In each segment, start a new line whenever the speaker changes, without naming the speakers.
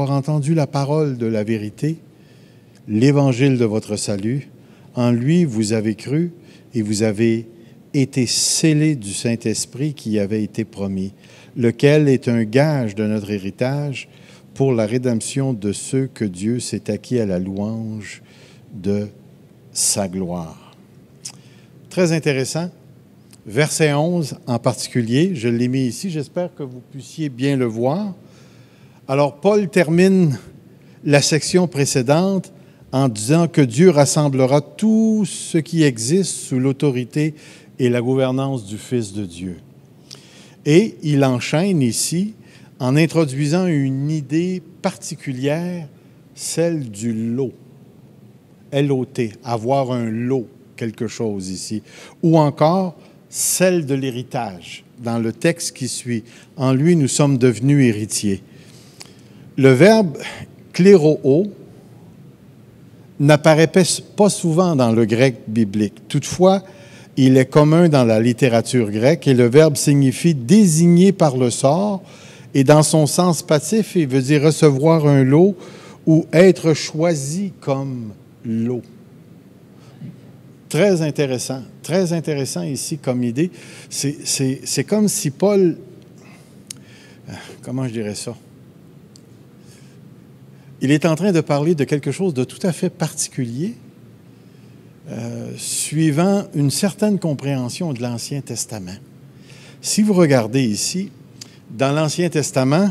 avoir entendu la parole de la vérité, l'évangile de votre salut. En lui, vous avez cru et vous avez été scellés du Saint-Esprit qui avait été promis, lequel est un gage de notre héritage pour la rédemption de ceux que Dieu s'est acquis à la louange de sa gloire. Très intéressant. Verset 11 en particulier, je l'ai mis ici, j'espère que vous puissiez bien le voir. Alors, Paul termine la section précédente en disant que Dieu rassemblera tout ce qui existe sous l'autorité et la gouvernance du Fils de Dieu. Et il enchaîne ici en introduisant une idée particulière, celle du lot. L-O-T, avoir un lot, quelque chose ici. Ou encore, celle de l'héritage, dans le texte qui suit. En lui, nous sommes devenus héritiers. Le verbe « kléroo » n'apparaît pas souvent dans le grec biblique. Toutefois, il est commun dans la littérature grecque et le verbe signifie « désigner par le sort » et dans son sens passif, il veut dire recevoir un lot ou être choisi comme lot. Très intéressant ici comme idée. C'est comme si Paul, comment je dirais ça? Il est en train de parler de quelque chose de tout à fait particulier, suivant une certaine compréhension de l'Ancien Testament. Si vous regardez ici, dans l'Ancien Testament,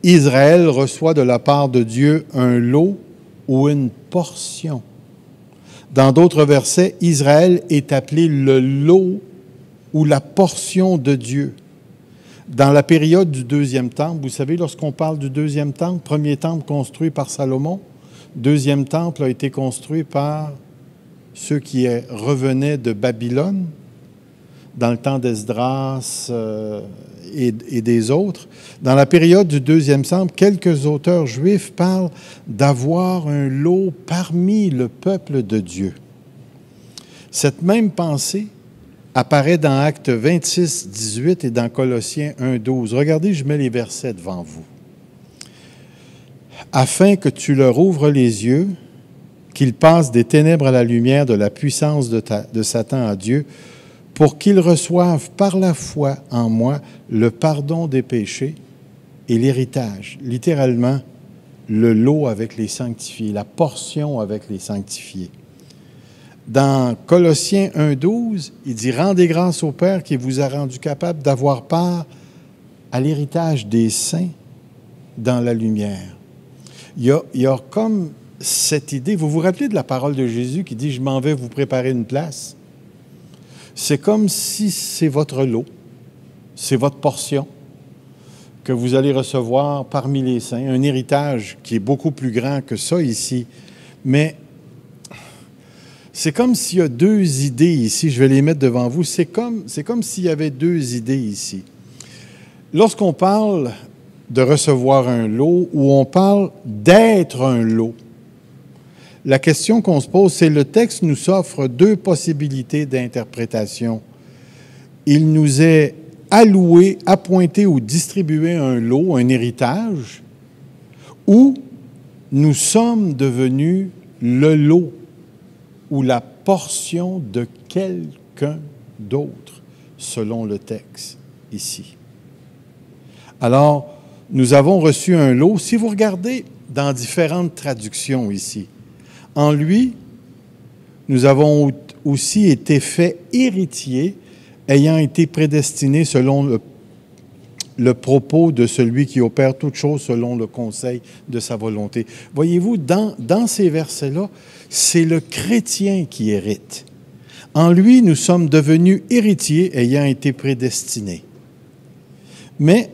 Israël reçoit de la part de Dieu un lot ou une portion. Dans d'autres versets, Israël est appelé le lot ou la portion de Dieu. Dans la période du Deuxième Temple, vous savez, lorsqu'on parle du Deuxième Temple, premier temple construit par Salomon, Deuxième Temple a été construit par ceux qui revenaient de Babylone, dans le temps d'Esdras et des autres. Dans la période du Deuxième Temple, quelques auteurs juifs parlent d'avoir un lot parmi le peuple de Dieu. Cette même pensée apparaît dans Actes 26, 18 et dans Colossiens 1, 12. Regardez, je mets les versets devant vous. « Afin que tu leur ouvres les yeux, qu'ils passent des ténèbres à la lumière de la puissance de Satan à Dieu, pour qu'ils reçoivent par la foi en moi le pardon des péchés et l'héritage. » Littéralement, le lot avec les sanctifiés, la portion avec les sanctifiés. Dans Colossiens 1,12, il dit « Rendez grâce au Père qui vous a rendu capable d'avoir part à l'héritage des saints dans la lumière. » Il y a comme cette idée, vous vous rappelez de la parole de Jésus qui dit « Je m'en vais vous préparer une place ». C'est comme si c'est votre lot, c'est votre portion que vous allez recevoir parmi les saints, un héritage qui est beaucoup plus grand que ça ici, mais c'est comme s'il y a deux idées ici, je vais les mettre devant vous, c'est comme s'il y avait deux idées ici. Lorsqu'on parle de recevoir un lot ou on parle d'être un lot, la question qu'on se pose, c'est le texte nous offre deux possibilités d'interprétation. Il nous est alloué, appointé ou distribué un lot, un héritage, ou nous sommes devenus le lot ou la portion de quelqu'un d'autre, selon le texte ici. Alors, nous avons reçu un lot. Si vous regardez dans différentes traductions ici, en lui, nous avons aussi été faits héritiers, ayant été prédestinés selon le propos de celui qui opère toutes choses selon le conseil de sa volonté. Voyez-vous, dans ces versets-là, c'est le chrétien qui hérite. En lui, nous sommes devenus héritiers ayant été prédestinés. Mais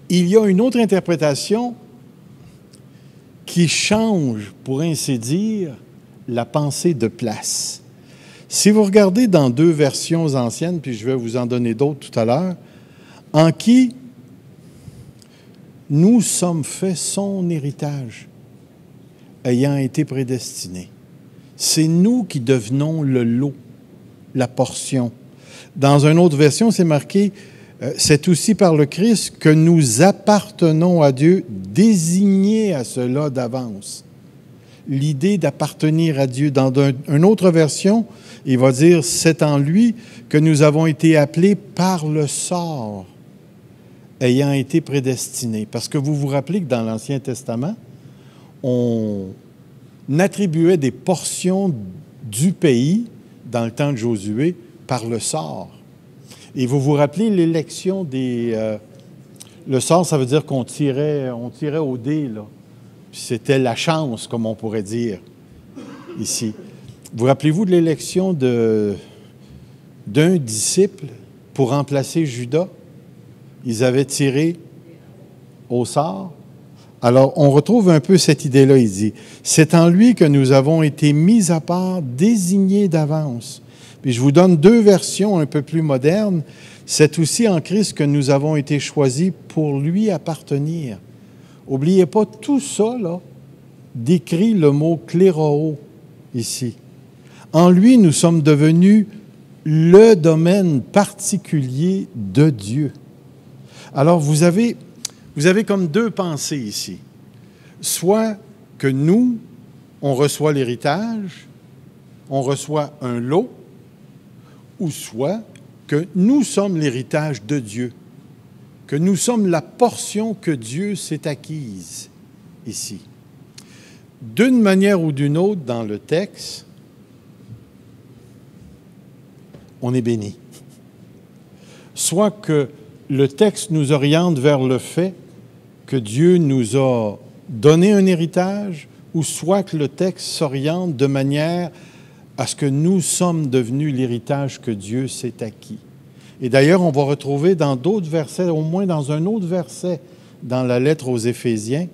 il y a une autre interprétation qui change, pour ainsi dire, la pensée de place. Si vous regardez dans deux versions anciennes, puis je vais vous en donner d'autres tout à l'heure, en qui nous sommes faits son héritage, ayant été prédestinés. C'est nous qui devenons le lot, la portion. Dans une autre version, c'est marqué C'est aussi par le Christ que nous appartenons à Dieu, désignés à cela d'avance. L'idée d'appartenir à Dieu. Dans une autre version, il va dire « C'est en lui que nous avons été appelés par le sort, ayant été prédestinés. » Parce que vous vous rappelez que dans l'Ancien Testament, on attribuait des portions du pays, dans le temps de Josué, par le sort. Et vous vous rappelez l'élection des... le sort, ça veut dire qu'on tirait au dé, là. Puis c'était la chance, comme on pourrait dire, ici. Vous rappelez-vous de l'élection d'un disciple pour remplacer Judas? Ils avaient tiré au sort. Alors, on retrouve un peu cette idée-là, il dit. C'est en lui que nous avons été mis à part, désignés d'avance. Puis je vous donne deux versions un peu plus modernes. C'est aussi en Christ que nous avons été choisis pour lui appartenir. N'oubliez pas, tout ça, là, décrit le mot « klérao » ici. En lui, nous sommes devenus le domaine particulier de Dieu. Alors, vous avez comme deux pensées ici. Soit que nous, on reçoit l'héritage, on reçoit un lot, ou soit que nous sommes l'héritage de Dieu, que nous sommes la portion que Dieu s'est acquise ici. D'une manière ou d'une autre, dans le texte, on est béni. Soit que le texte nous oriente vers le fait que Dieu nous a donné un héritage, ou soit que le texte s'oriente de manière à ce que nous sommes devenus l'héritage que Dieu s'est acquis. Et d'ailleurs, on va retrouver dans d'autres versets, au moins dans un autre verset dans la lettre aux Éphésiens,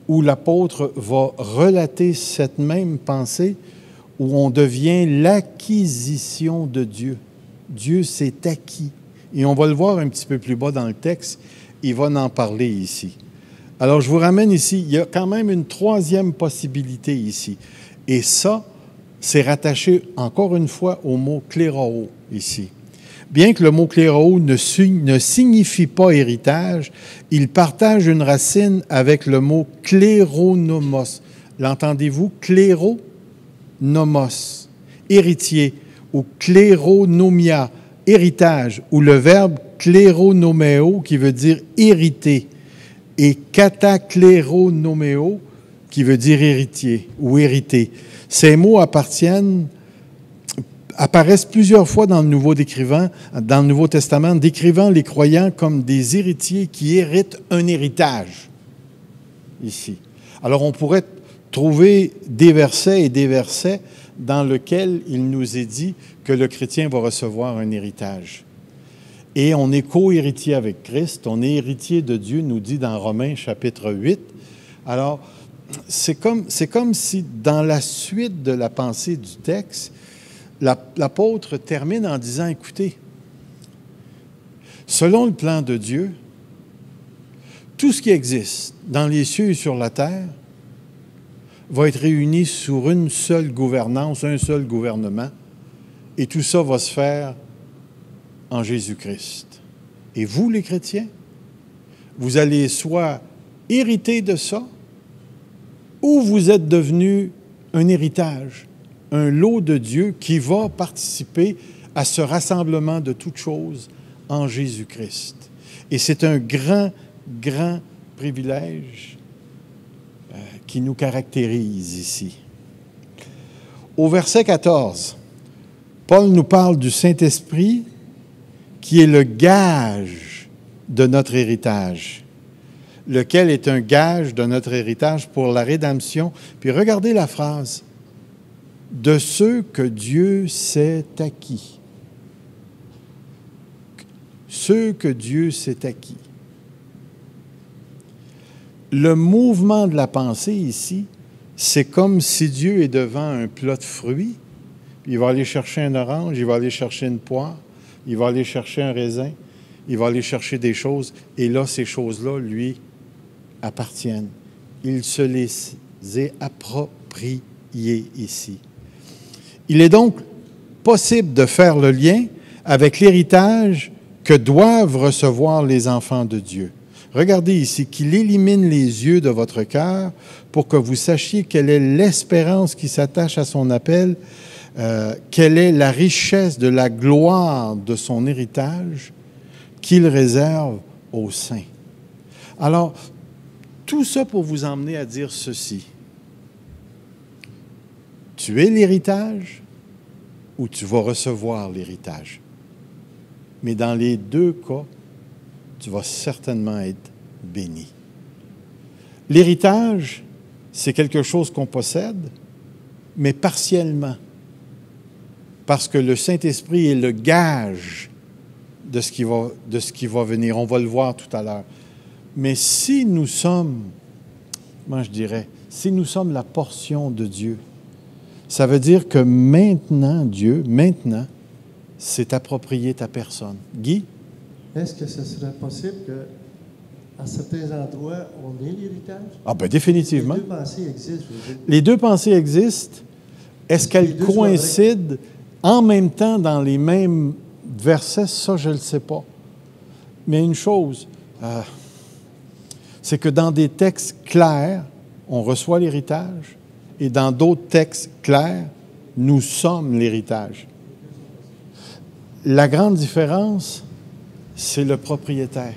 où l'apôtre va relater cette même pensée, où on devient l'acquisition de Dieu. Dieu s'est acquis. Et on va le voir un petit peu plus bas dans le texte, il va en parler ici. Alors, je vous ramène ici, il y a quand même une troisième possibilité ici. Et ça, c'est rattaché encore une fois au mot « klérao » ici. Bien que le mot « klérao » ne signifie pas héritage, il partage une racine avec le mot « kléronomos ». L'entendez-vous? Kléronomos, héritier, ou kléronomia, héritage, ou le verbe kléronoméo, qui veut dire hériter, et katakléronoméo, qui veut dire héritier ou hérité. Ces mots apparaissent plusieurs fois dans le Nouveau Testament, décrivant les croyants comme des héritiers qui héritent un héritage, ici. Alors, on pourrait trouver des versets dans lesquels il nous est dit que le chrétien va recevoir un héritage. Et on est co-héritier avec Christ, on est héritier de Dieu, nous dit dans Romains chapitre 8. Alors, c'est comme si dans la suite de la pensée du texte, l'apôtre termine en disant, écoutez, selon le plan de Dieu, tout ce qui existe dans les cieux et sur la terre va être réuni sur une seule gouvernance, un seul gouvernement, et tout ça va se faire en Jésus-Christ. Et vous, les chrétiens, vous allez soit hériter de ça, ou vous êtes devenus un héritage, un lot de Dieu qui va participer à ce rassemblement de toutes choses en Jésus-Christ. Et c'est un grand, grand privilège qui nous caractérise ici. Au verset 14, Paul nous parle du Saint-Esprit qui est le gage de notre héritage, lequel est un gage de notre héritage pour la rédemption. Puis regardez la phrase, de ceux que Dieu s'est acquis. Ceux que Dieu s'est acquis. Le mouvement de la pensée ici, c'est comme si Dieu est devant un plat de fruits, il va aller chercher un orange, il va aller chercher une poire, il va aller chercher un raisin, il va aller chercher des choses, et là, ces choses-là, lui, appartiennent. Il se les est appropriées ici. Il est donc possible de faire le lien avec l'héritage que doivent recevoir les enfants de Dieu. Regardez ici, qu'il élimine les yeux de votre cœur pour que vous sachiez quelle est l'espérance qui s'attache à son appel, quelle est la richesse de la gloire de son héritage qu'il réserve aux saints. Alors, tout ça pour vous emmener à dire ceci. Tu es l'héritage ou tu vas recevoir l'héritage. Mais dans les deux cas, tu vas certainement être béni. L'héritage, c'est quelque chose qu'on possède, mais partiellement. Parce que le Saint-Esprit est le gage de ce qui va venir. On va le voir tout à l'heure. Mais si nous sommes, moi je dirais, si nous sommes la portion de Dieu, ça veut dire que maintenant, Dieu, maintenant, s'est approprié ta personne. Guy?
Est-ce que ce serait possible qu'à certains endroits, on ait l'héritage?
Ah ben définitivement.
Les deux pensées existent.
Les deux pensées existent. Est-ce qu'elles coïncident en même temps dans les mêmes versets? Ça, je ne le sais pas. Mais une chose, c'est que dans des textes clairs, on reçoit l'héritage, et dans d'autres textes clairs, nous sommes l'héritage. La grande différence, c'est le propriétaire.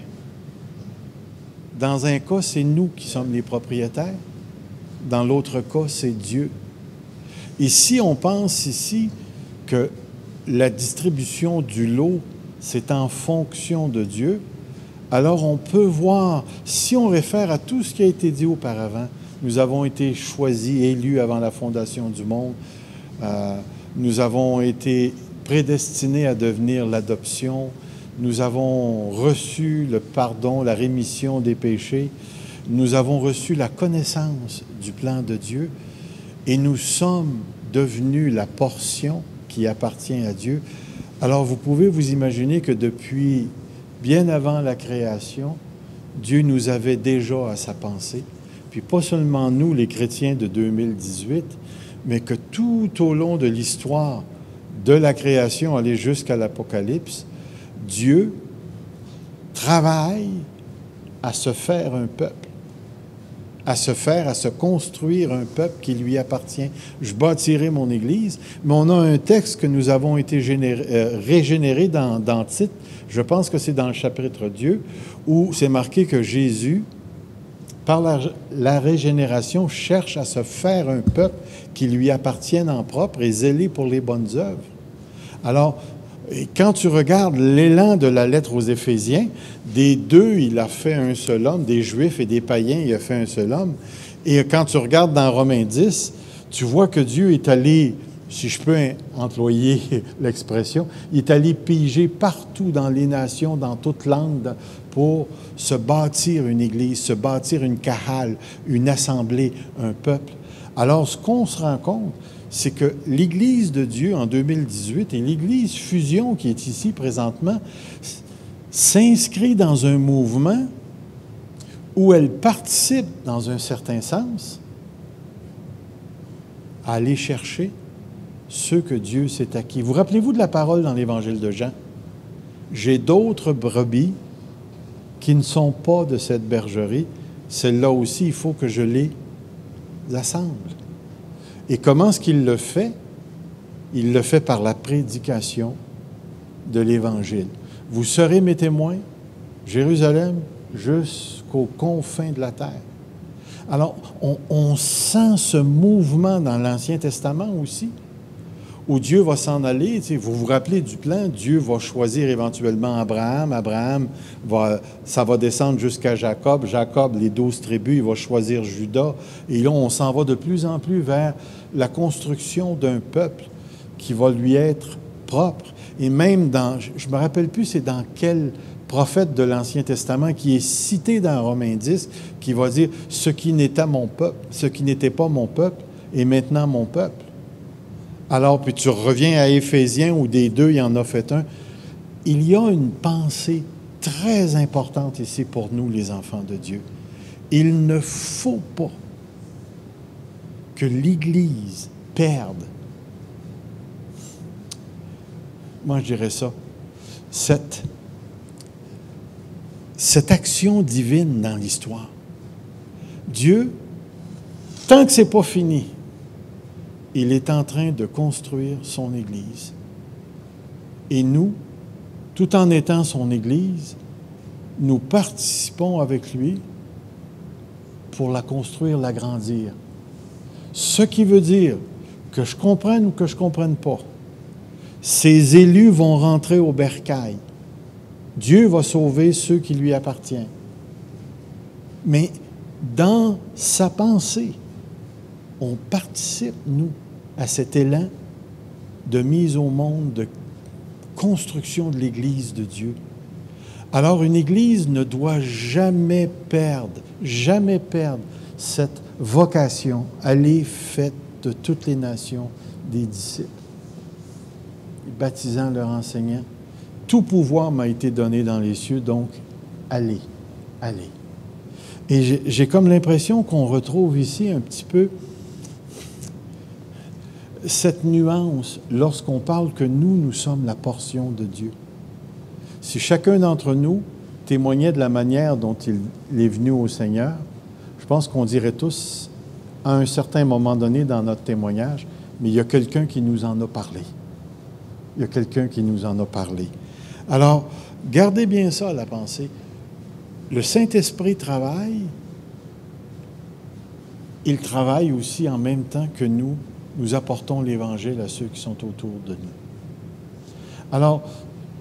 Dans un cas, c'est nous qui sommes les propriétaires. Dans l'autre cas, c'est Dieu. Et si on pense ici que la distribution du lot, c'est en fonction de Dieu, alors on peut voir, si on réfère à tout ce qui a été dit auparavant, nous avons été choisis, élus avant la fondation du monde, nous avons été prédestinés à devenir l'adoption, nous avons reçu le pardon, la rémission des péchés, nous avons reçu la connaissance du plan de Dieu et nous sommes devenus la portion qui appartient à Dieu. Alors vous pouvez vous imaginer que depuis bien avant la création, Dieu nous avait déjà à sa pensée. Puis pas seulement nous, les chrétiens de 2018, mais que tout au long de l'histoire de la création, aller jusqu'à l'Apocalypse, Dieu travaille à se faire un peuple, à se construire un peuple qui lui appartient. Je bâtirai mon Église, mais on a un texte que nous avons été régénéré dans Tite, je pense que c'est dans le chapitre Dieu, où c'est marqué que Jésus, par la régénération, cherche à se faire un peuple qui lui appartienne en propre et zélé pour les bonnes œuvres. Alors, quand tu regardes l'élan de la lettre aux Éphésiens, des deux, il a fait un seul homme, des Juifs et des païens, il a fait un seul homme. Et quand tu regardes dans Romains 10, tu vois que Dieu est allé, si je peux employer l'expression, il est allé piger partout dans les nations, dans toute langue, pour se bâtir une église, se bâtir une chahal, une assemblée, un peuple. Alors, ce qu'on se rend compte, c'est que l'Église de Dieu en 2018 et l'Église Fusion qui est ici présentement s'inscrit dans un mouvement où elle participe, dans un certain sens, à aller chercher ceux que Dieu s'est acquis. Vous rappelez-vous de la parole dans l'Évangile de Jean? J'ai d'autres brebis qui ne sont pas de cette bergerie. Celles-là aussi, il faut que je les assemble. Et comment est-ce qu'il le fait? Il le fait par la prédication de l'Évangile. Vous serez mes témoins, Jérusalem, jusqu'aux confins de la terre. Alors, on sent ce mouvement dans l'Ancien Testament aussi, où Dieu va s'en aller. Vous vous rappelez du plan, Dieu va choisir éventuellement Abraham. Abraham, ça va descendre jusqu'à Jacob. Jacob, les 12 tribus, il va choisir Juda. Et là, on s'en va de plus en plus vers la construction d'un peuple qui va lui être propre. Et même dans, je ne me rappelle plus c'est dans quel prophète de l'Ancien Testament qui est cité dans Romains 10, qui va dire « ce qui n'était mon peuple, ce qui n'était pas mon peuple est maintenant mon peuple ». Alors, puis tu reviens à Éphésiens où des deux, il en a fait un. Il y a une pensée très importante ici pour nous, les enfants de Dieu. Il ne faut pas que l'Église perde, moi je dirais ça, cette cette action divine dans l'histoire. Dieu, tant que ce n'est pas fini, il est en train de construire son Église. Et nous, tout en étant son Église, nous participons avec lui pour la construire, l'agrandir. Ce qui veut dire que je comprenne ou que je ne comprenne pas, ces élus vont rentrer au bercail. Dieu va sauver ceux qui lui appartiennent. Mais dans sa pensée, on participe, nous, à cet élan de mise au monde, de construction de l'Église de Dieu. Alors, une Église ne doit jamais perdre cette vocation. Allez, faites de toutes les nations des disciples, baptisant leur enseignant. Tout pouvoir m'a été donné dans les cieux, donc allez, allez. Et j'ai comme l'impression qu'on retrouve ici un petit peu cette nuance lorsqu'on parle que nous sommes la portion de Dieu. Si chacun d'entre nous témoignait de la manière dont il est venu au Seigneur, je pense qu'on dirait tous, à un certain moment donné dans notre témoignage, mais il y a quelqu'un qui nous en a parlé. Il y a quelqu'un qui nous en a parlé. Alors, gardez bien ça à la pensée. Le Saint-Esprit travaille, il travaille aussi en même temps que nous apportons l'Évangile à ceux qui sont autour de nous. Alors,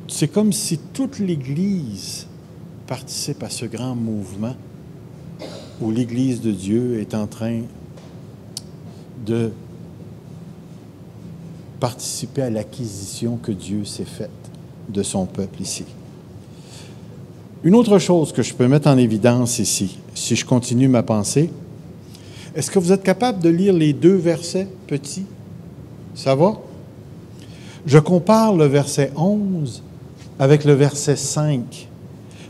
c'est comme si toute l'Église participe à ce grand mouvement où l'Église de Dieu est en train de participer à l'acquisition que Dieu s'est faite de son peuple ici. Une autre chose que je peux mettre en évidence ici, si je continue ma pensée, est-ce que vous êtes capable de lire les 2 versets petits? Ça va? Je compare le verset 11 avec le verset 5,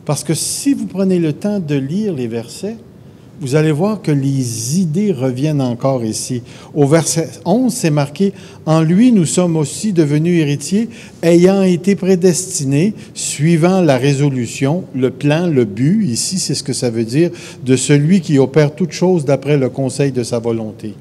parce que si vous prenez le temps de lire les versets, vous allez voir que les idées reviennent encore ici. Au verset 11, c'est marqué « En lui, nous sommes aussi devenus héritiers, ayant été prédestinés, suivant la résolution, le plan, le but, ici c'est ce que ça veut dire, de celui qui opère toutes choses d'après le conseil de sa volonté. »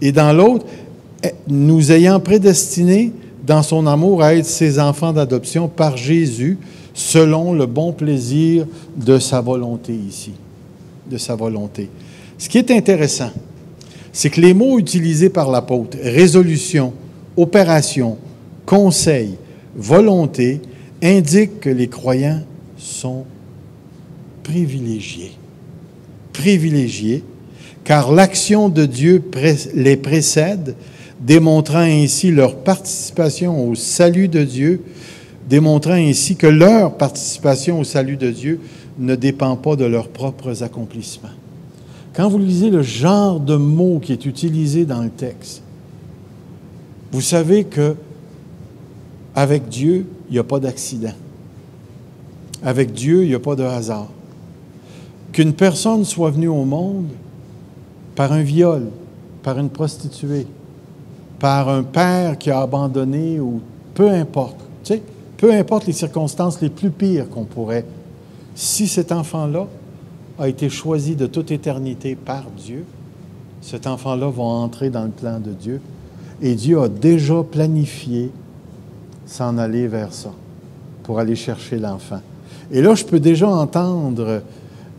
Et dans l'autre, « Nous ayant prédestinés dans son amour à être ses enfants d'adoption par Jésus, selon le bon plaisir de sa volonté ici. » De sa volonté. Ce qui est intéressant, c'est que les mots utilisés par l'apôtre, résolution, opération, conseil, volonté, indiquent que les croyants sont privilégiés. Privilégiés, car l'action de Dieu les précède, démontrant ainsi leur participation au salut de Dieu, démontrant ainsi que leur participation au salut de Dieu ne dépend pas de leurs propres accomplissements. Quand vous lisez le genre de mot qui est utilisé dans le texte, vous savez que avec Dieu, il n'y a pas d'accident. Avec Dieu, il n'y a pas de hasard. Qu'une personne soit venue au monde par un viol, par une prostituée, par un père qui a abandonné, ou peu importe, tu sais, peu importe les circonstances les plus pires qu'on pourrait. Si cet enfant-là a été choisi de toute éternité par Dieu, cet enfant-là va entrer dans le plan de Dieu. Et Dieu a déjà planifié s'en aller vers ça, pour aller chercher l'enfant. Et là, je peux déjà entendre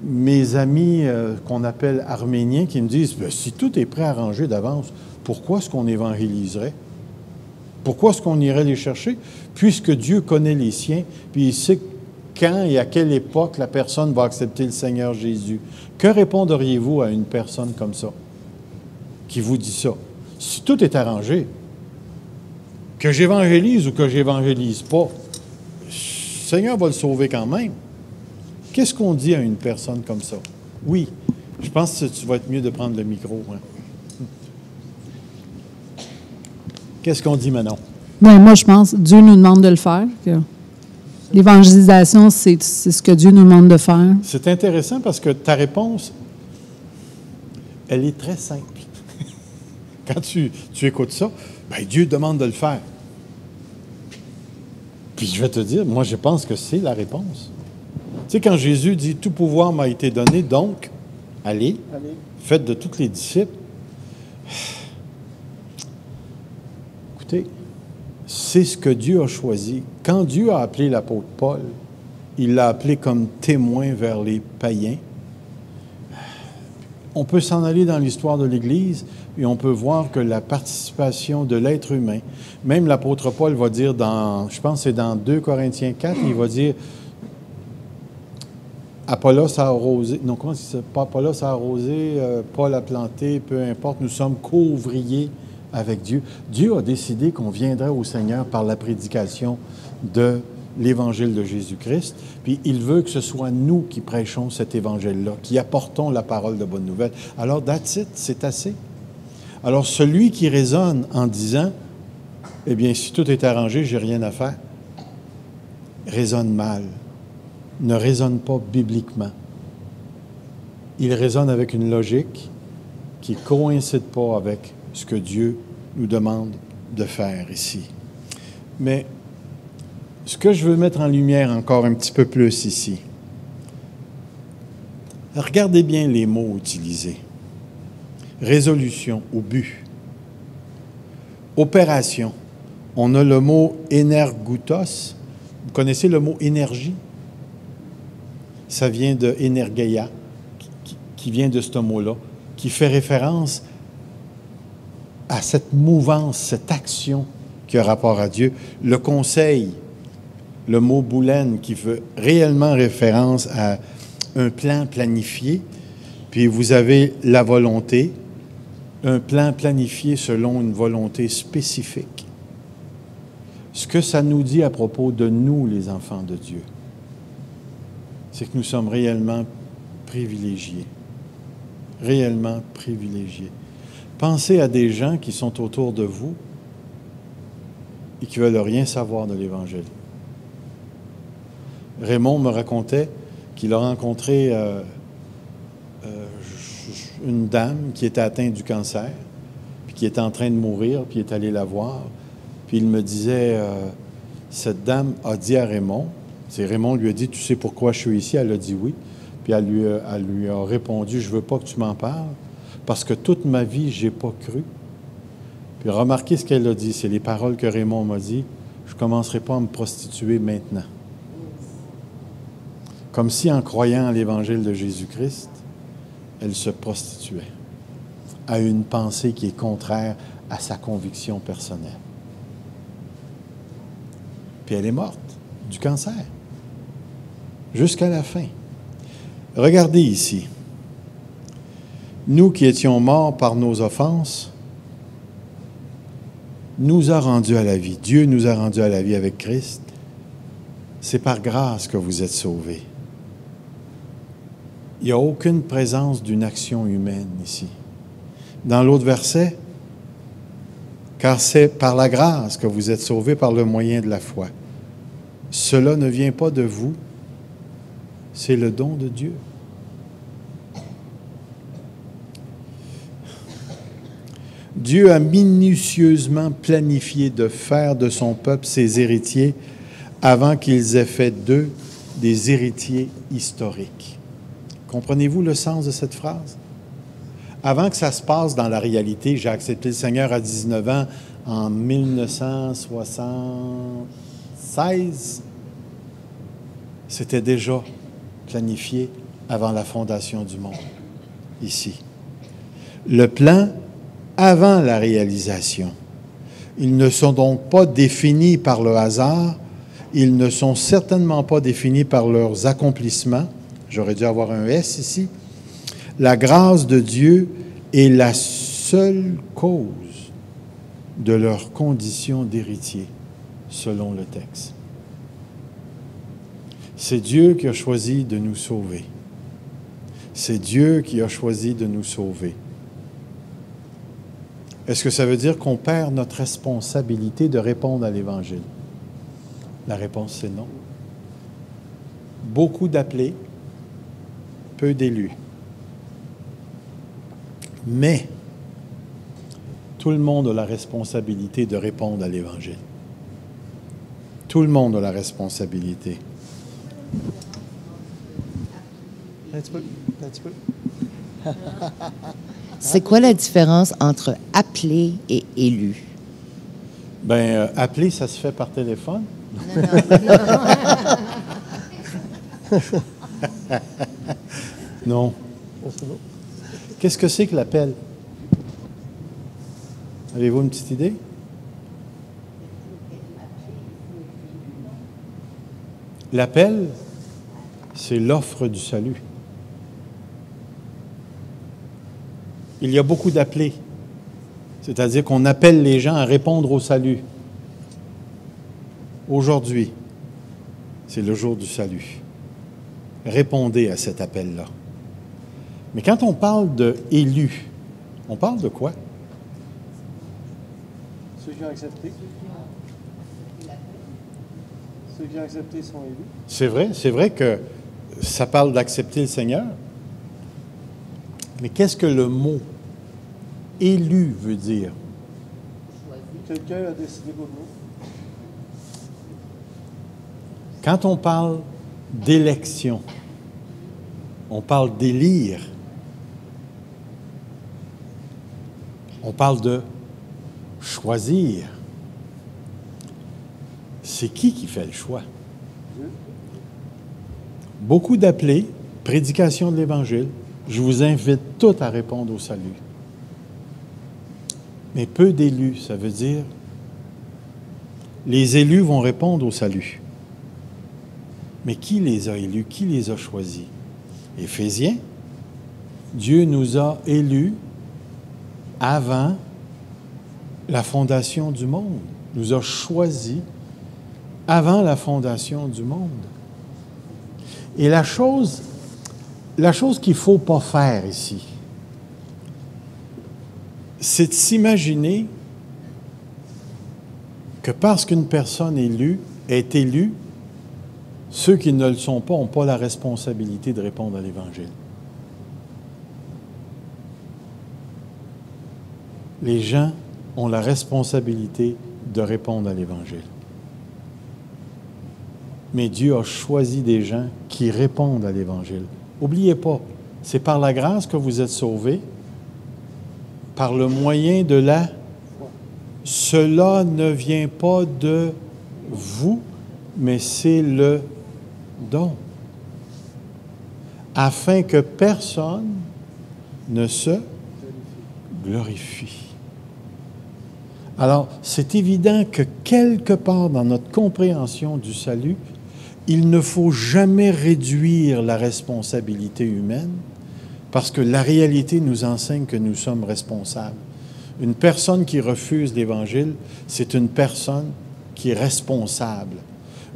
mes amis qu'on appelle arméniens qui me disent « Si tout est préarrangé d'avance, pourquoi est-ce qu'on évangéliserait? Pourquoi est-ce qu'on irait les chercher? Puisque Dieu connaît les siens, puis il sait quand et à quelle époque la personne va accepter le Seigneur Jésus. Que répondriez-vous à une personne comme ça, qui vous dit ça? Si tout est arrangé, que j'évangélise ou que j'évangélise pas, le Seigneur va le sauver quand même. Qu'est-ce qu'on dit à une personne comme ça? Oui, je pense que tu vas être mieux de prendre le micro. Hein? Qu'est-ce qu'on dit, Manon?
Bien, moi, je pense que Dieu nous demande de le faire. L'évangélisation, c'est ce que Dieu nous demande de faire.
C'est intéressant parce que ta réponse, elle est très simple. Quand tu écoutes ça, bien, Dieu demande de le faire. Puis je vais te dire, moi, je pense que c'est la réponse. sais, quand Jésus dit « Tout pouvoir m'a été donné, donc, allez, faites de tous les disciples », écoutez, c'est ce que Dieu a choisi. Quand Dieu a appelé l'apôtre Paul, il l'a appelé comme témoin vers les païens. On peut s'en aller dans l'histoire de l'Église et on peut voir que la participation de l'être humain, même l'apôtre Paul va dire dans, je pense que c'est dans 2 Corinthiens 4, il va dire Apollos a arrosé, non, comment c'est ça? Pas Apollos a arrosé, Paul a planté, peu importe, nous sommes co-ouvriers avec Dieu. Dieu a décidé qu'on viendrait au Seigneur par la prédication de l'Évangile de Jésus-Christ, puis il veut que ce soit nous qui prêchons cet Évangile-là, qui apportons la parole de bonne nouvelle. Alors, that's it, c'est assez. Alors, celui qui raisonne en disant, eh bien, si tout est arrangé, j'ai rien à faire, raisonne mal, ne raisonne pas bibliquement. Il raisonne avec une logique qui ne coïncide pas avec ce que Dieu nous demande de faire ici. Mais ce que je veux mettre en lumière encore un petit peu plus ici, regardez bien les mots utilisés. Résolution ou but. Opération. On a le mot énergoutos. Vous connaissez le mot énergie? Ça vient de énergeia, qui vient de ce mot-là, qui fait référence à cette mouvance, cette action qui a rapport à Dieu. Le conseil, le mot boulène, qui fait réellement référence à un plan planifié, puis vous avez la volonté, un plan planifié selon une volonté spécifique. Ce que ça nous dit à propos de nous, les enfants de Dieu, c'est que nous sommes réellement privilégiés. Réellement privilégiés. Pensez à des gens qui sont autour de vous et qui ne veulent rien savoir de l'Évangile. Raymond me racontait qu'il a rencontré une dame qui était atteinte du cancer, puis qui était en train de mourir, puis il est allé la voir. Puis il me disait, cette dame a dit à Raymond, Raymond lui a dit, tu sais pourquoi je suis ici? Elle a dit oui. Puis elle lui a répondu, je ne veux pas que tu m'en parles, parce que toute ma vie, je n'ai pas cru. Puis remarquez ce qu'elle a dit, c'est les paroles que Raymond m'a dit, je ne commencerai pas à me prostituer maintenant. Comme si en croyant à l'Évangile de Jésus-Christ, elle se prostituait à une pensée qui est contraire à sa conviction personnelle. Puis elle est morte du cancer, jusqu'à la fin. Regardez ici. Nous qui étions morts par nos offenses, nous a rendus à la vie. Dieu nous a rendus à la vie avec Christ. C'est par grâce que vous êtes sauvés. Il n'y a aucune présence d'une action humaine ici. Dans l'autre verset, car c'est par la grâce que vous êtes sauvés par le moyen de la foi. Cela ne vient pas de vous, c'est le don de Dieu. Dieu a minutieusement planifié de faire de son peuple ses héritiers avant qu'ils aient fait d'eux des héritiers historiques. Comprenez-vous le sens de cette phrase? Avant que ça se passe dans la réalité, j'ai accepté le Seigneur à 19 ans en 1976. C'était déjà planifié avant la fondation du monde, ici. Le plan avant la réalisation. Ils ne sont donc pas définis par le hasard, ils ne sont certainement pas définis par leurs accomplissements. J'aurais dû avoir un S ici. La grâce de Dieu est la seule cause de leur condition d'héritier, selon le texte. C'est Dieu qui a choisi de nous sauver. C'est Dieu qui a choisi de nous sauver. Est-ce que ça veut dire qu'on perd notre responsabilité de répondre à l'Évangile? La réponse, c'est non. Beaucoup d'appelés, peu d'élus. Mais tout le monde a la responsabilité de répondre à l'Évangile. Tout le monde a la responsabilité.
Un petit peu. Un petit peu.
C'est quoi la différence entre appelé et élu?
Bien, appeler, ça se fait par téléphone. Non. Qu'est-ce que c'est que l'appel? Avez-vous une petite idée? L'appel, c'est l'offre du salut. Il y a beaucoup d'appelés, c'est-à-dire qu'on appelle les gens à répondre au salut. Aujourd'hui, c'est le jour du salut. Répondez à cet appel-là. Mais quand on parle de élus, on parle de quoi?
Ceux qui ont accepté. Ceux qui ont accepté sont élus.
C'est vrai que ça parle d'accepter le Seigneur. Mais qu'est-ce que le mot élu veut dire?
Quelqu'un a décidé pour nous.
Quand on parle d'élection, on parle d'élire. On parle de choisir. C'est qui fait le choix? Beaucoup d'appelés, prédication de l'Évangile, je vous invite tous à répondre au salut. Mais peu d'élus, ça veut dire les élus vont répondre au salut. Mais qui les a élus? Qui les a choisis? Éphésiens, Dieu nous a élus avant la fondation du monde. Nous a choisis avant la fondation du monde. Et la chose qu'il ne faut pas faire ici, c'est de s'imaginer que parce qu'une personne est élue, ceux qui ne le sont pas n'ont pas la responsabilité de répondre à l'Évangile. Les gens ont la responsabilité de répondre à l'Évangile. Mais Dieu a choisi des gens qui répondent à l'Évangile. N'oubliez pas, c'est par la grâce que vous êtes sauvés, par le moyen de la... Cela ne vient pas de vous, mais c'est le don, afin que personne ne se glorifie. Alors, c'est évident que quelque part dans notre compréhension du salut, il ne faut jamais réduire la responsabilité humaine, parce que la réalité nous enseigne que nous sommes responsables. Une personne qui refuse l'Évangile, c'est une personne qui est responsable.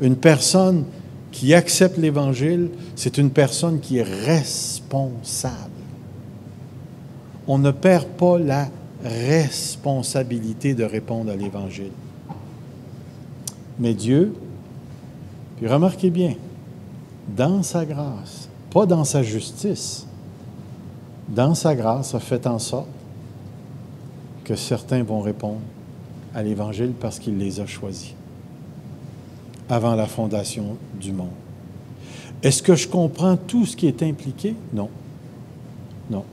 Une personne qui accepte l'Évangile, c'est une personne qui est responsable. On ne perd pas la responsabilité de répondre à l'Évangile. Mais Dieu, puis remarquez bien, dans sa grâce, pas dans sa justice, dans sa grâce, a fait en sorte que certains vont répondre à l'Évangile parce qu'il les a choisis avant la fondation du monde. Est-ce que je comprends tout ce qui est impliqué? Non. Non.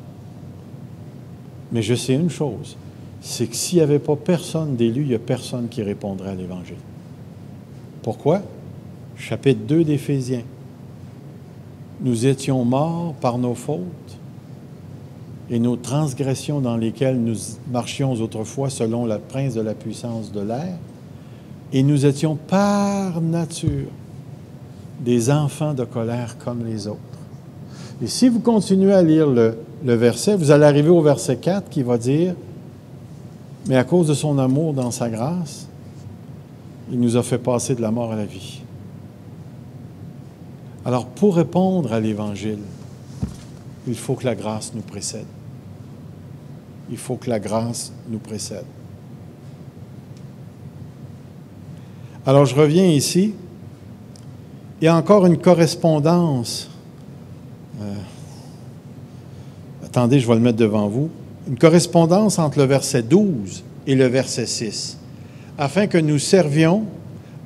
Mais je sais une chose, c'est que s'il n'y avait pas personne d'élu, il n'y a personne qui répondrait à l'Évangile. Pourquoi? Chapitre 2 d'Éphésiens. Nous étions morts par nos fautes et nos transgressions dans lesquelles nous marchions autrefois selon le prince de la puissance de l'air, et nous étions par nature des enfants de colère comme les autres. Et si vous continuez à lire le verset, vous allez arriver au verset 4 qui va dire « Mais à cause de son amour dans sa grâce, il nous a fait passer de la mort à la vie. » Alors, pour répondre à l'Évangile, il faut que la grâce nous précède. Il faut que la grâce nous précède. Alors, je reviens ici. Il y a encore une correspondance. Attendez, je vais le mettre devant vous. Une correspondance entre le verset 12 et le verset 6, afin que nous servions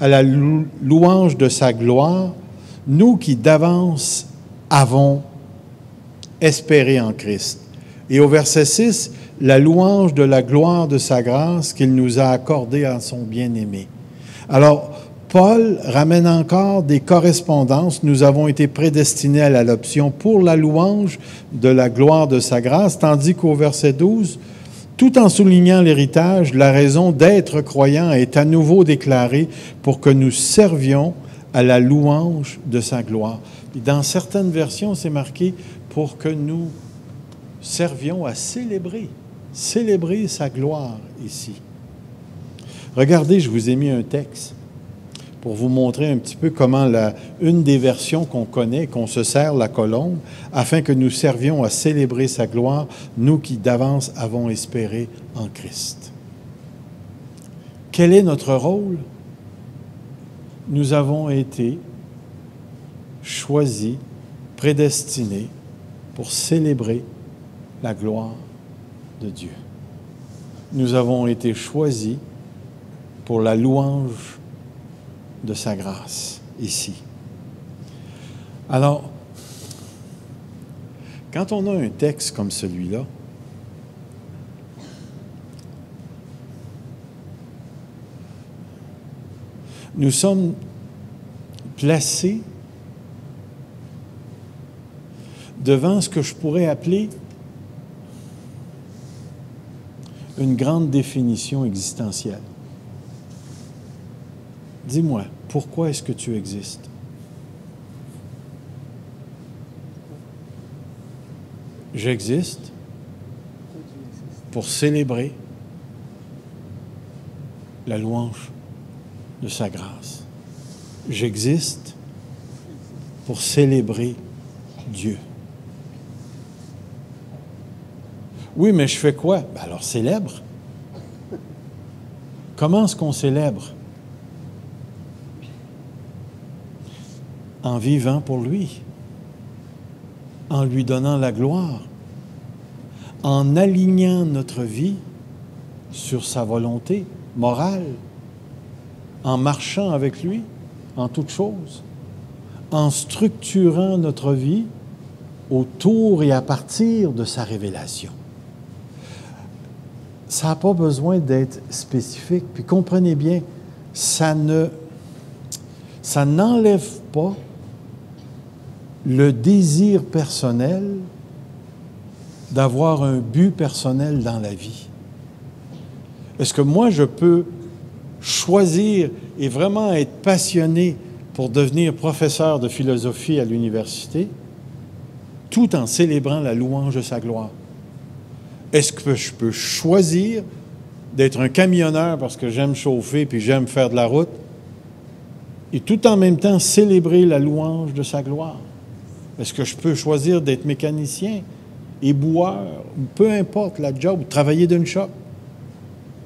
à la louange de sa gloire, nous qui d'avance avons espérer en Christ. Et au verset 6, la louange de la gloire de sa grâce qu'il nous a accordée en son bien-aimé. Alors, Paul ramène encore des correspondances. Nous avons été prédestinés à l'adoption pour la louange de la gloire de sa grâce, tandis qu'au verset 12, tout en soulignant l'héritage, la raison d'être croyant est à nouveau déclarée pour que nous servions à la louange de sa gloire. Et dans certaines versions, c'est marqué pour que nous servions à célébrer sa gloire ici. Regardez, je vous ai mis un texte pour vous montrer un petit peu comment une des versions qu'on connaît, qu'on se sert la colombe, afin que nous servions à célébrer sa gloire, nous qui d'avance avons espéré en Christ. Quel est notre rôle? Nous avons été choisis, prédestinés pour célébrer la gloire de Dieu. Nous avons été choisis pour la louange de sa grâce, ici. Alors, quand on a un texte comme celui-là, nous sommes placés devant ce que je pourrais appeler une grande définition existentielle. Dis-moi, pourquoi est-ce que tu existes? J'existe pour célébrer la louange de sa grâce. J'existe pour célébrer Dieu. Oui, mais je fais quoi? Ben alors célèbre. Comment est-ce qu'on célèbre? En vivant pour lui, en lui donnant la gloire, en alignant notre vie sur sa volonté morale, en marchant avec lui en toutes choses, en structurant notre vie autour et à partir de sa révélation. Ça n'a pas besoin d'être spécifique. Puis comprenez bien, ça n'enlève pas le désir personnel d'avoir un but personnel dans la vie. Est-ce que moi, je peux choisir et vraiment être passionné pour devenir professeur de philosophie à l'université, tout en célébrant la louange de sa gloire? Est-ce que je peux choisir d'être un camionneur parce que j'aime chauffer puis j'aime faire de la route et tout en même temps célébrer la louange de sa gloire? Est-ce que je peux choisir d'être mécanicien, éboueur, ou peu importe la job, ou travailler d'une shop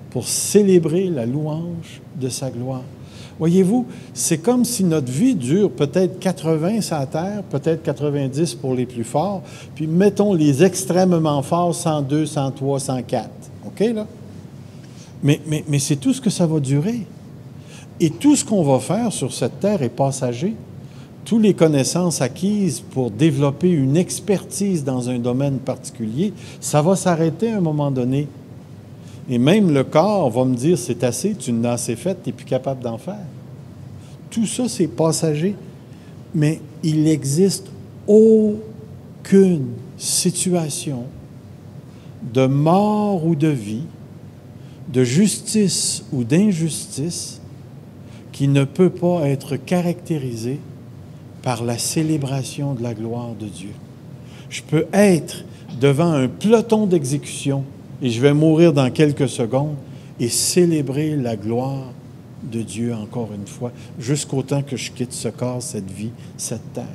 pour célébrer la louange de sa gloire? Voyez-vous, c'est comme si notre vie dure peut-être 80 sur la terre, peut-être 90 pour les plus forts, puis mettons les extrêmement forts, 102, 103, 104. OK, là? Mais c'est tout ce que ça va durer. Et tout ce qu'on va faire sur cette terre est passager. Toutes les connaissances acquises pour développer une expertise dans un domaine particulier, ça va s'arrêter à un moment donné. Et même le corps va me dire, c'est assez, tu n'as assez fait, tu n'es plus capable d'en faire. Tout ça, c'est passager. Mais il n'existe aucune situation de mort ou de vie, de justice ou d'injustice qui ne peut pas être caractérisée par la célébration de la gloire de Dieu. Je peux être devant un peloton d'exécution et je vais mourir dans quelques secondes et célébrer la gloire de Dieu encore une fois, jusqu'au temps que je quitte ce corps, cette vie, cette terre.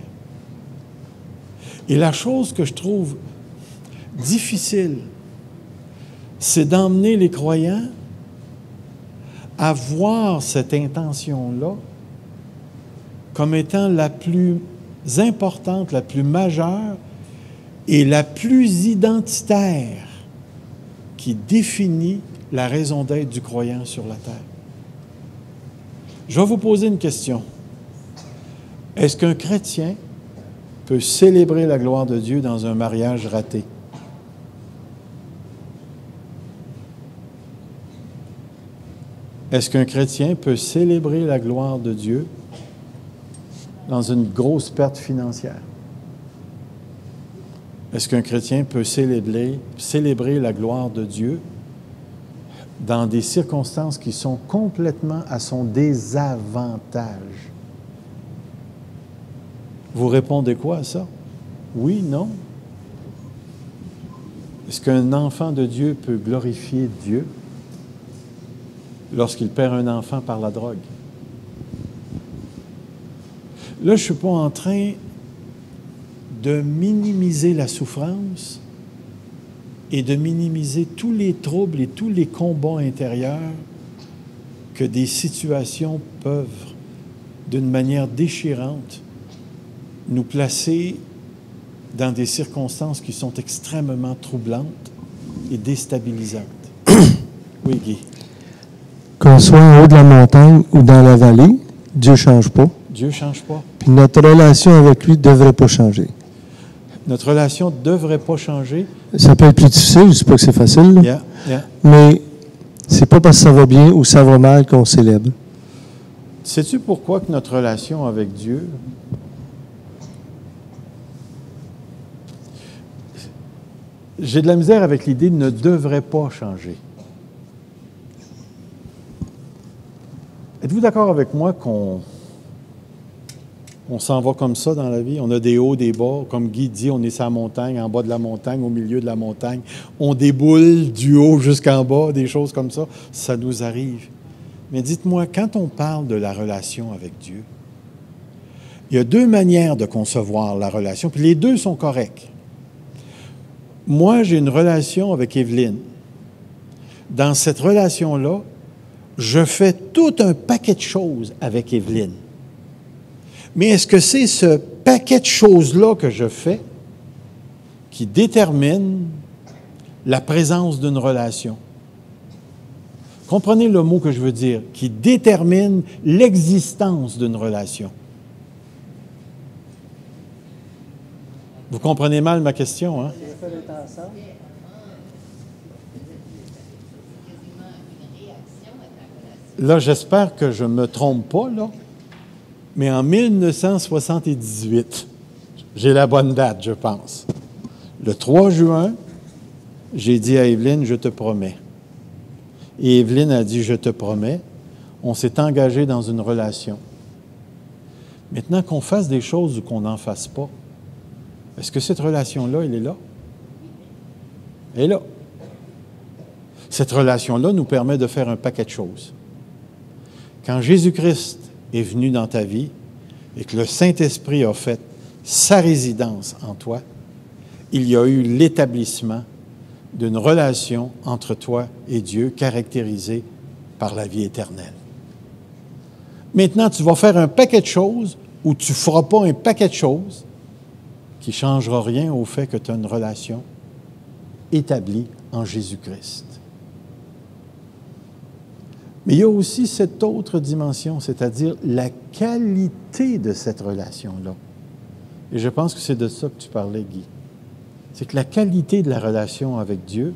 Et la chose que je trouve difficile, c'est d'emmener les croyants à voir cette intention-là comme étant la plus importante, la plus majeure et la plus identitaire qui définit la raison d'être du croyant sur la terre. Je vais vous poser une question. Est-ce qu'un chrétien peut célébrer la gloire de Dieu dans un mariage raté? Est-ce qu'un chrétien peut célébrer la gloire de Dieu dans une grosse perte financière? Est-ce qu'un chrétien peut célébrer la gloire de Dieu dans des circonstances qui sont complètement à son désavantage? Vous répondez quoi à ça? Oui, non? Est-ce qu'un enfant de Dieu peut glorifier Dieu lorsqu'il perd un enfant par la drogue? Là, je ne suis pas en train de minimiser la souffrance et de minimiser tous les troubles et tous les combats intérieurs que des situations peuvent, d'une manière déchirante, nous placer dans des circonstances qui sont extrêmement troublantes et déstabilisantes. Oui, Guy.
Qu'on soit en haut de la montagne ou dans la vallée, Dieu ne change pas.
Dieu ne change pas.
Puis notre relation avec lui ne devrait pas changer.
Notre relation ne devrait pas changer.
Ça peut être plus difficile, je ne dis pas que c'est facile, là. Mais c'est pas parce que ça va bien ou ça va mal qu'on célèbre.
Sais-tu pourquoi que notre relation avec Dieu, j'ai de la misère avec l'idée ne devrait pas changer. Êtes-vous d'accord avec moi qu'on s'en va comme ça dans la vie? On a des hauts, des bas. Comme Guy dit, on est sur la montagne, en bas de la montagne, au milieu de la montagne. On déboule du haut jusqu'en bas, des choses comme ça. Ça nous arrive. Mais dites-moi, quand on parle de la relation avec Dieu, il y a deux manières de concevoir la relation, puis les deux sont corrects. Moi, j'ai une relation avec Evelyne. Dans cette relation-là, je fais tout un paquet de choses avec Evelyne. Mais est-ce que c'est ce paquet de choses-là que je fais qui détermine la présence d'une relation? Comprenez le mot que je veux dire, qui détermine l'existence d'une relation. Vous comprenez mal ma question, hein? Là, j'espère que je ne me trompe pas, là, mais en 1978, j'ai la bonne date, je pense. Le 3 juin, j'ai dit à Evelyne, je te promets. Et Evelyne a dit, je te promets. On s'est engagé dans une relation. Maintenant, qu'on fasse des choses ou qu'on n'en fasse pas, est-ce que cette relation-là, elle est là? Elle est là. Cette relation-là nous permet de faire un paquet de choses. Quand Jésus-Christ est venu dans ta vie et que le Saint-Esprit a fait sa résidence en toi, il y a eu l'établissement d'une relation entre toi et Dieu caractérisée par la vie éternelle. Maintenant, tu vas faire un paquet de choses ou tu ne feras pas un paquet de choses qui ne changera rien au fait que tu as une relation établie en Jésus-Christ. Mais il y a aussi cette autre dimension, c'est-à-dire la qualité de cette relation-là. Et je pense que c'est de ça que tu parlais, Guy. C'est que la qualité de la relation avec Dieu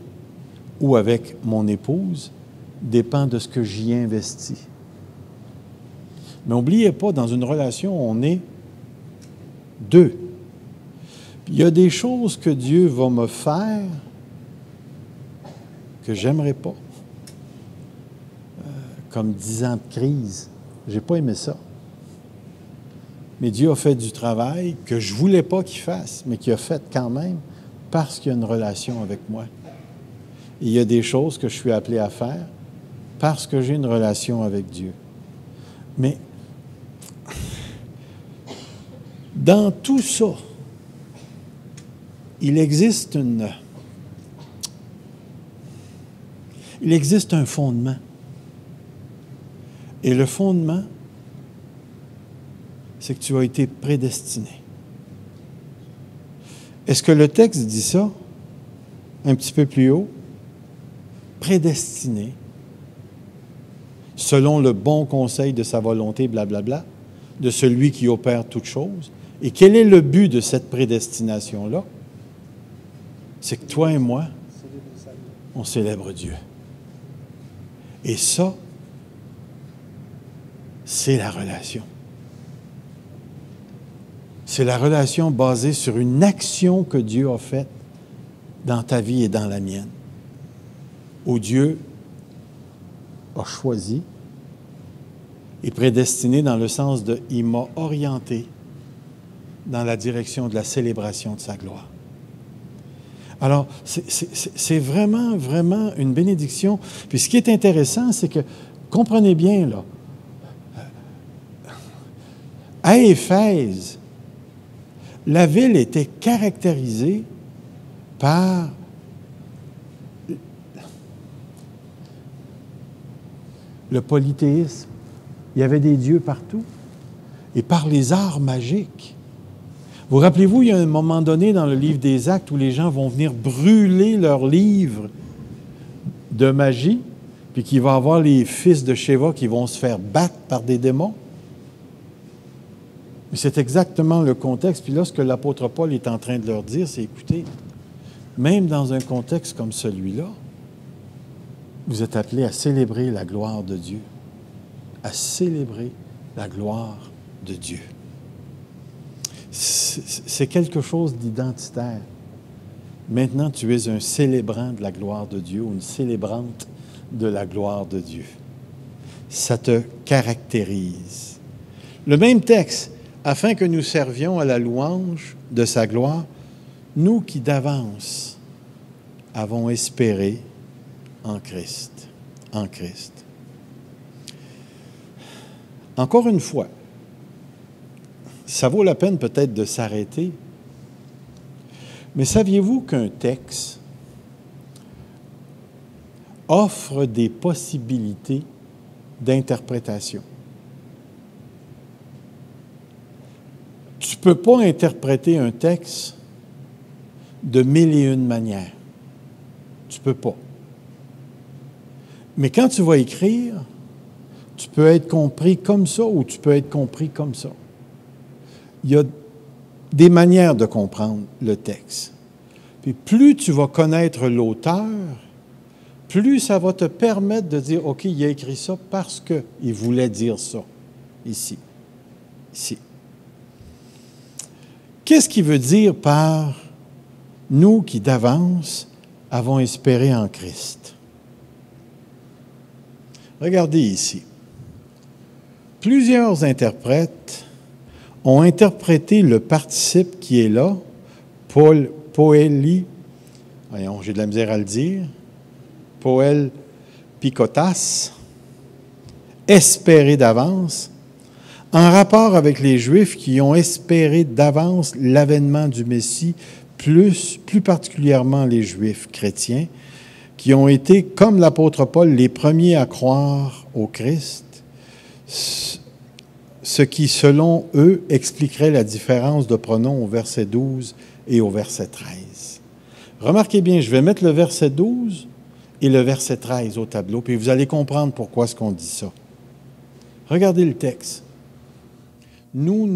ou avec mon épouse dépend de ce que j'y investis. Mais n'oubliez pas, dans une relation, on est deux. Puis il y a des choses que Dieu va me faire que j'aimerais pas. Comme 10 ans de crise. Je n'ai pas aimé ça. Mais Dieu a fait du travail que je ne voulais pas qu'il fasse, mais qu'il a fait quand même parce qu'il y a une relation avec moi. Et il y a des choses que je suis appelé à faire parce que j'ai une relation avec Dieu. Mais dans tout ça, il existe un fondement. Et le fondement, c'est que tu as été prédestiné. Est-ce que le texte dit ça un petit peu plus haut? Prédestiné, selon le bon conseil de sa volonté, blablabla, de celui qui opère toutes choses. Et quel est le but de cette prédestination-là? C'est que toi et moi, on célèbre Dieu. Et ça, c'est la relation. C'est la relation basée sur une action que Dieu a faite dans ta vie et dans la mienne, où Dieu a choisi et prédestiné dans le sens de « il m'a orienté dans la direction de la célébration de sa gloire ». Alors, c'est vraiment, vraiment une bénédiction. Puis ce qui est intéressant, c'est que, comprenez bien, là, à Éphèse, la ville était caractérisée par le polythéisme. Il y avait des dieux partout. Et par les arts magiques. Vous rappelez-vous, il y a un moment donné dans le livre des Actes où les gens vont venir brûler leurs livres de magie, puis qu'il va y avoir les fils de Sheva qui vont se faire battre par des démons. C'est exactement le contexte. Puis là, ce que l'apôtre Paul est en train de leur dire, c'est, écoutez, même dans un contexte comme celui-là, vous êtes appelés à célébrer la gloire de Dieu. À célébrer la gloire de Dieu. C'est quelque chose d'identitaire. Maintenant, tu es un célébrant de la gloire de Dieu ou une célébrante de la gloire de Dieu. Ça te caractérise. Le même texte, afin que nous servions à la louange de sa gloire, nous qui d'avance avons espéré en Christ. En Christ. Encore une fois, ça vaut la peine peut-être de s'arrêter, mais saviez-vous qu'un texte offre des possibilités d'interprétation? Tu ne peux pas interpréter un texte de 1001 manières. Tu ne peux pas. Mais quand tu vas écrire, tu peux être compris comme ça ou tu peux être compris comme ça. Il y a des manières de comprendre le texte. Puis plus tu vas connaître l'auteur, plus ça va te permettre de dire, OK, il a écrit ça parce qu'il voulait dire ça, ici. Ici. Qu'est-ce qu'il veut dire par « nous qui d'avance avons espéré en Christ » ? Regardez ici. Plusieurs interprètes ont interprété le participe qui est là, poeli, voyons, j'ai de la misère à le dire, poel pikotas, espérer d'avance, en rapport avec les Juifs qui ont espéré d'avance l'avènement du Messie, plus particulièrement les Juifs chrétiens, qui ont été, comme l'apôtre Paul, les premiers à croire au Christ, ce qui, selon eux, expliquerait la différence de pronoms au verset 12 et au verset 13. Remarquez bien, je vais mettre le verset 12 et le verset 13 au tableau, puis vous allez comprendre pourquoi est-ce qu'on dit ça. Regardez le texte. Nous,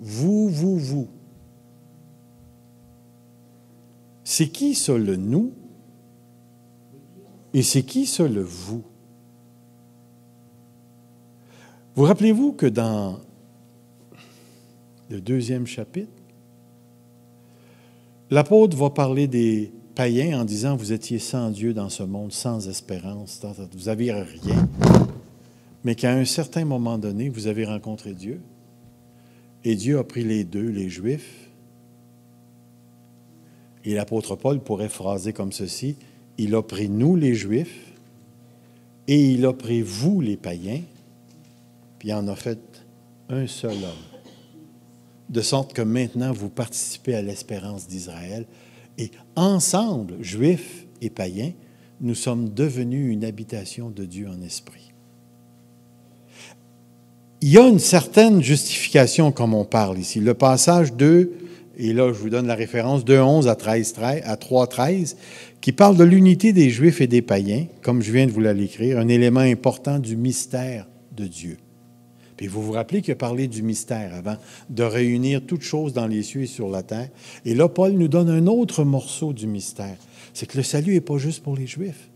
vous, vous. C'est qui ça, le nous? Et c'est qui ça, le vous? Vous rappelez-vous que dans le 2e chapitre, l'apôtre va parler des païens en disant « Vous étiez sans Dieu dans ce monde, sans espérance, vous n'aviez rien, mais qu'à un certain moment donné, vous avez rencontré Dieu, et Dieu a pris les deux, les Juifs, et l'apôtre Paul pourrait phraser comme ceci, « Il a pris nous, les Juifs, et il a pris vous, les païens, puis il en a fait un seul homme. De sorte que maintenant, vous participez à l'espérance d'Israël. Et ensemble, Juifs et païens, nous sommes devenus une habitation de Dieu en esprit. » Il y a une certaine justification, comme on parle ici. Le passage 2, et là, je vous donne la référence, 2:11 à 3:13, qui parle de l'unité des Juifs et des païens, comme je viens de vous l'écrire, un élément important du mystère de Dieu. Puis vous vous rappelez qu'il a parlé du mystère avant, de réunir toutes choses dans les cieux et sur la terre. Et là, Paul nous donne un autre morceau du mystère. C'est que le salut n'est pas juste pour les Juifs.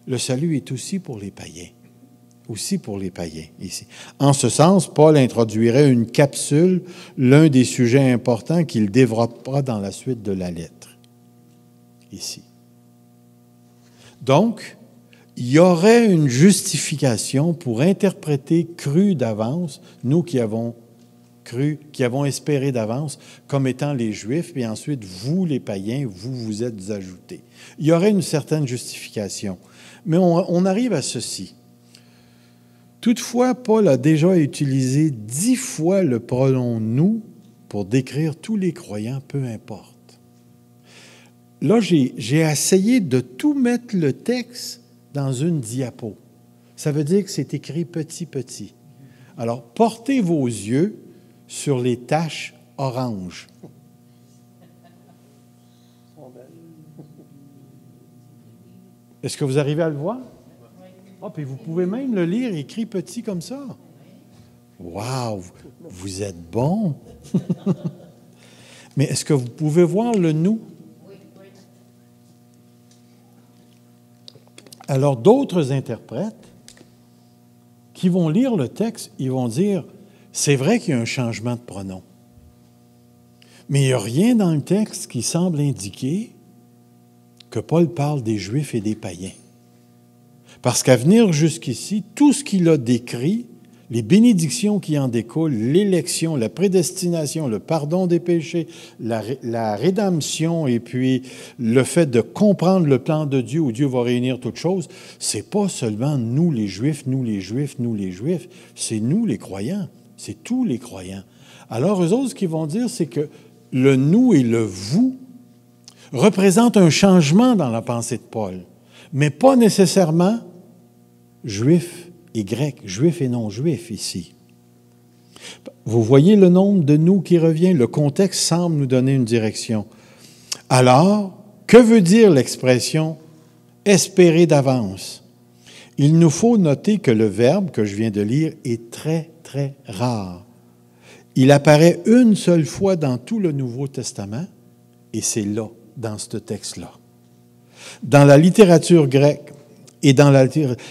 Le salut est aussi pour les païens. Aussi pour les païens, ici. En ce sens, Paul introduirait une capsule, l'un des sujets importants qu'il développera dans la suite de la lettre. Ici. Donc, il y aurait une justification pour interpréter cru d'avance, nous qui avons cru, qui avons espéré d'avance, comme étant les Juifs, puis ensuite, vous, les païens, vous vous êtes ajoutés. Il y aurait une certaine justification. Mais on arrive à ceci. Toutefois, Paul a déjà utilisé 10 fois le pronom « nous » pour décrire tous les croyants, peu importe. Là, j'ai essayé de tout mettre le texte dans une diapo. Ça veut dire que c'est écrit petit, petit. Alors, portez vos yeux sur les taches oranges. Est-ce que vous arrivez à le voir? Ah, puis vous pouvez même le lire écrit petit comme ça. Wow, vous êtes bon. Mais est-ce que vous pouvez voir le « nous » ? Alors, d'autres interprètes qui vont lire le texte, ils vont dire, c'est vrai qu'il y a un changement de pronom. Mais il n'y a rien dans le texte qui semble indiquer que Paul parle des Juifs et des païens. Parce qu'à venir jusqu'ici, tout ce qu'il a décrit, les bénédictions qui en découlent, l'élection, la prédestination, le pardon des péchés, la rédemption et puis le fait de comprendre le plan de Dieu où Dieu va réunir toutes choses, c'est pas seulement nous les Juifs, nous les Juifs, nous les Juifs, c'est nous les croyants, c'est tous les croyants. Alors eux autres, ce qu'ils vont dire, c'est que le « nous » et le « vous » représentent un changement dans la pensée de Paul, mais pas nécessairement Juifs et Grecs, Juifs et non-Juifs ici. Vous voyez le nombre de « nous » qui revient? Le contexte semble nous donner une direction. Alors, que veut dire l'expression « espérer d'avance » ? Il nous faut noter que le verbe que je viens de lire est très, très rare. Il apparaît une seule fois dans tout le Nouveau Testament, et c'est là, dans ce texte-là. Dans la littérature grecque, et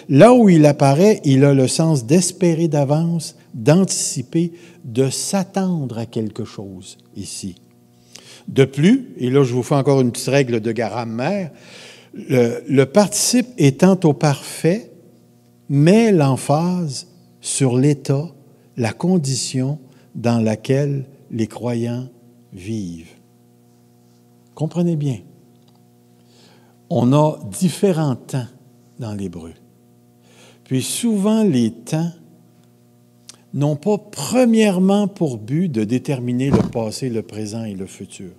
là où il apparaît, il a le sens d'espérer d'avance, d'anticiper, de s'attendre à quelque chose ici. De plus, et là je vous fais encore une petite règle de grammaire, le participe étant au parfait met l'emphase sur l'état, la condition dans laquelle les croyants vivent. Comprenez bien, on a différents temps dans l'hébreu. Puis souvent, les temps n'ont pas premièrement pour but de déterminer le passé, le présent et le futur.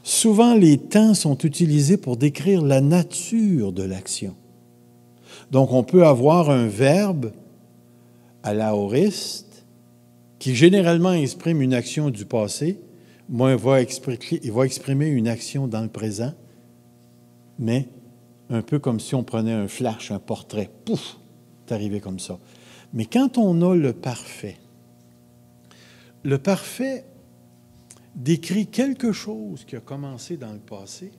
Souvent, les temps sont utilisés pour décrire la nature de l'action. Donc, on peut avoir un verbe à l'aoriste qui généralement exprime une action du passé, mais il va exprimer une action dans le présent, mais un peu comme si on prenait un flash, un portrait. Pouf! C'est arrivé comme ça. Mais quand on a le parfait décrit quelque chose qui a commencé dans le passé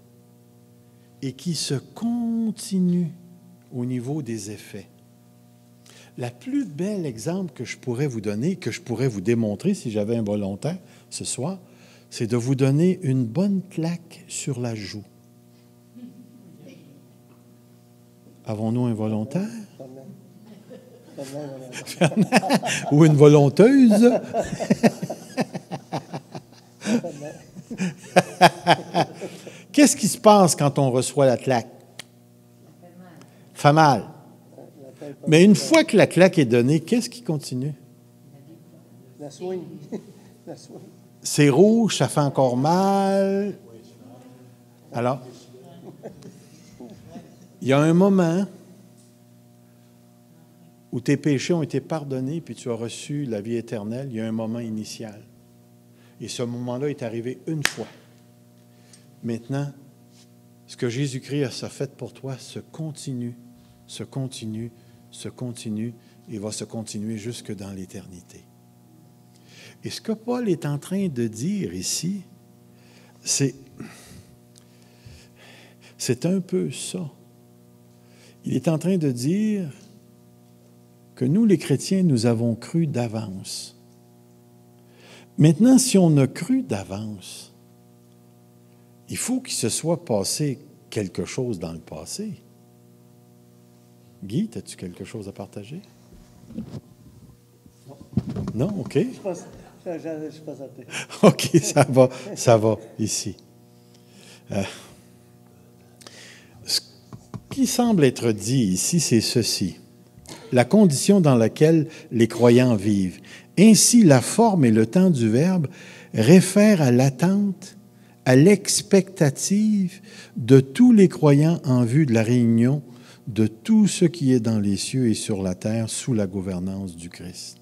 et qui se continue au niveau des effets. La plus belle exemple que je pourrais vous donner, que je pourrais vous démontrer si j'avais un volontaire ce soir, c'est de vous donner une bonne claque sur la joue. Avons-nous un volontaire? Ou une volonteuse? Qu'est-ce qui se passe quand on reçoit la claque? Fait mal. Mais une fois que la claque est donnée, qu'est-ce qui continue?
La swing.
C'est rouge, ça fait encore mal. Alors, il y a un moment où tes péchés ont été pardonnés puis tu as reçu la vie éternelle. Il y a un moment initial. Et ce moment-là est arrivé une fois. Maintenant, ce que Jésus-Christ a fait pour toi se continue, et va se continuer jusque dans l'éternité. Et ce que Paul est en train de dire ici, c'est un peu ça. Il est en train de dire que nous, les chrétiens, nous avons cru d'avance. Maintenant, si on a cru d'avance, il faut qu'il se soit passé quelque chose dans le passé. Guy, as-tu quelque chose à partager? Non? OK.
Je passe à tête.
OK, ça va ici. Ce qui semble être dit ici, c'est ceci. La condition dans laquelle les croyants vivent. Ainsi, la forme et le temps du verbe réfèrent à l'attente, à l'expectative de tous les croyants en vue de la réunion de tout ce qui est dans les cieux et sur la terre sous la gouvernance du Christ.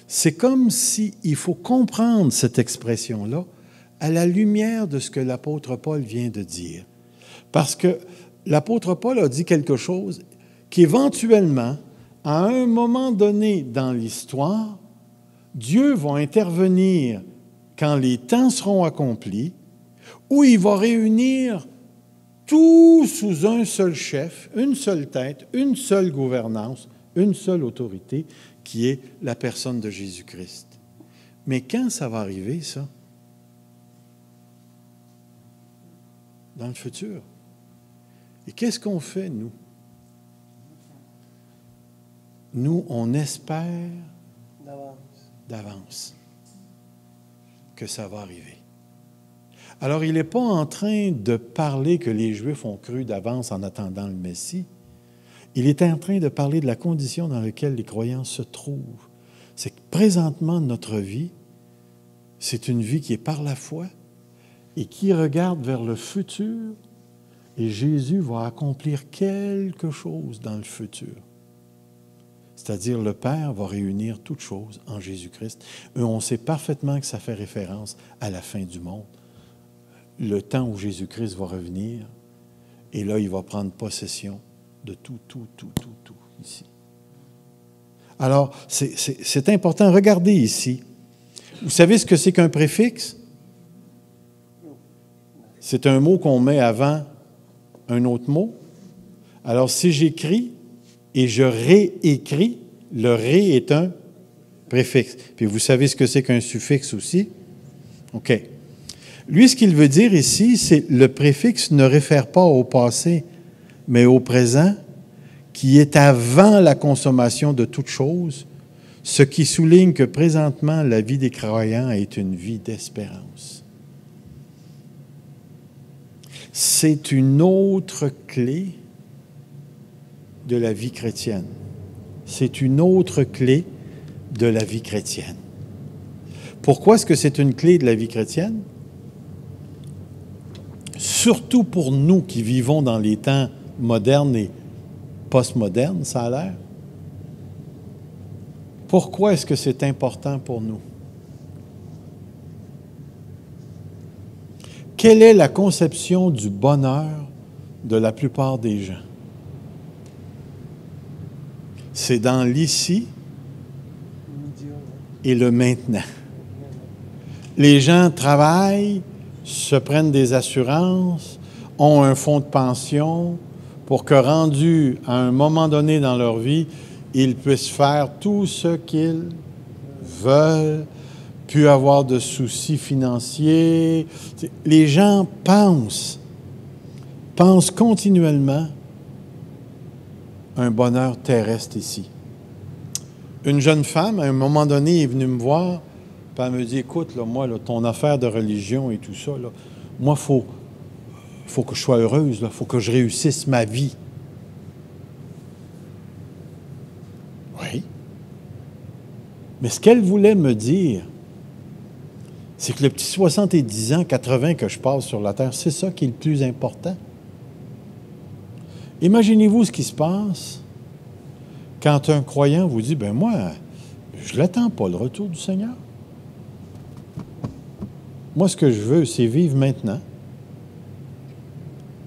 C'est comme si il faut comprendre cette expression-là à la lumière de ce que l'apôtre Paul vient de dire. Parce que l'apôtre Paul a dit quelque chose qu'éventuellement, à un moment donné dans l'histoire, Dieu va intervenir quand les temps seront accomplis, où il va réunir tout sous un seul chef, une seule tête, une seule gouvernance, une seule autorité, qui est la personne de Jésus-Christ. Mais quand ça va arriver, ça? Dans le futur. Et qu'est-ce qu'on fait, nous? Nous, on espère d'avance que ça va arriver. Alors, il n'est pas en train de parler que les Juifs ont cru d'avance en attendant le Messie. Il est en train de parler de la condition dans laquelle les croyants se trouvent. C'est que présentement, notre vie, c'est une vie qui est par la foi et qui regarde vers le futur, et Jésus va accomplir quelque chose dans le futur. C'est-à-dire, le Père va réunir toutes choses en Jésus-Christ. Et on sait parfaitement que ça fait référence à la fin du monde. Le temps où Jésus-Christ va revenir, et là, il va prendre possession de tout ici. Alors, c'est important. Regardez ici. Vous savez ce que c'est qu'un préfixe? C'est un mot qu'on met avant un autre mot. Alors, si j'écris et je réécris, le ré est un préfixe. Puis vous savez ce que c'est qu'un suffixe aussi? OK. Lui, ce qu'il veut dire ici, c'est le préfixe ne réfère pas au passé, mais au présent, qui est avant la consommation de toute chose, ce qui souligne que présentement, la vie des croyants est une vie d'espérance. C'est une autre clé de la vie chrétienne. C'est une autre clé de la vie chrétienne. Pourquoi est-ce que c'est une clé de la vie chrétienne? Surtout pour nous qui vivons dans les temps modernes et postmodernes, ça a l'air. Pourquoi est-ce que c'est important pour nous? Quelle est la conception du bonheur de la plupart des gens? C'est dans l'ici et le maintenant. Les gens travaillent, se prennent des assurances, ont un fonds de pension pour que, rendus à un moment donné dans leur vie, ils puissent faire tout ce qu'ils veulent, plus avoir de soucis financiers. Les gens pensent continuellement un bonheur terrestre ici. Une jeune femme, à un moment donné, est venue me voir, puis elle me dit, écoute, là, moi, là, ton affaire de religion et tout ça, là, moi, faut que je sois heureuse, il faut que je réussisse ma vie. Oui. Mais ce qu'elle voulait me dire, c'est que le petit 70 ans, 80 que je passe sur la terre, c'est ça qui est le plus important. Imaginez-vous ce qui se passe quand un croyant vous dit, ben moi, je l'attends pas, le retour du Seigneur. Moi, ce que je veux, c'est vivre maintenant.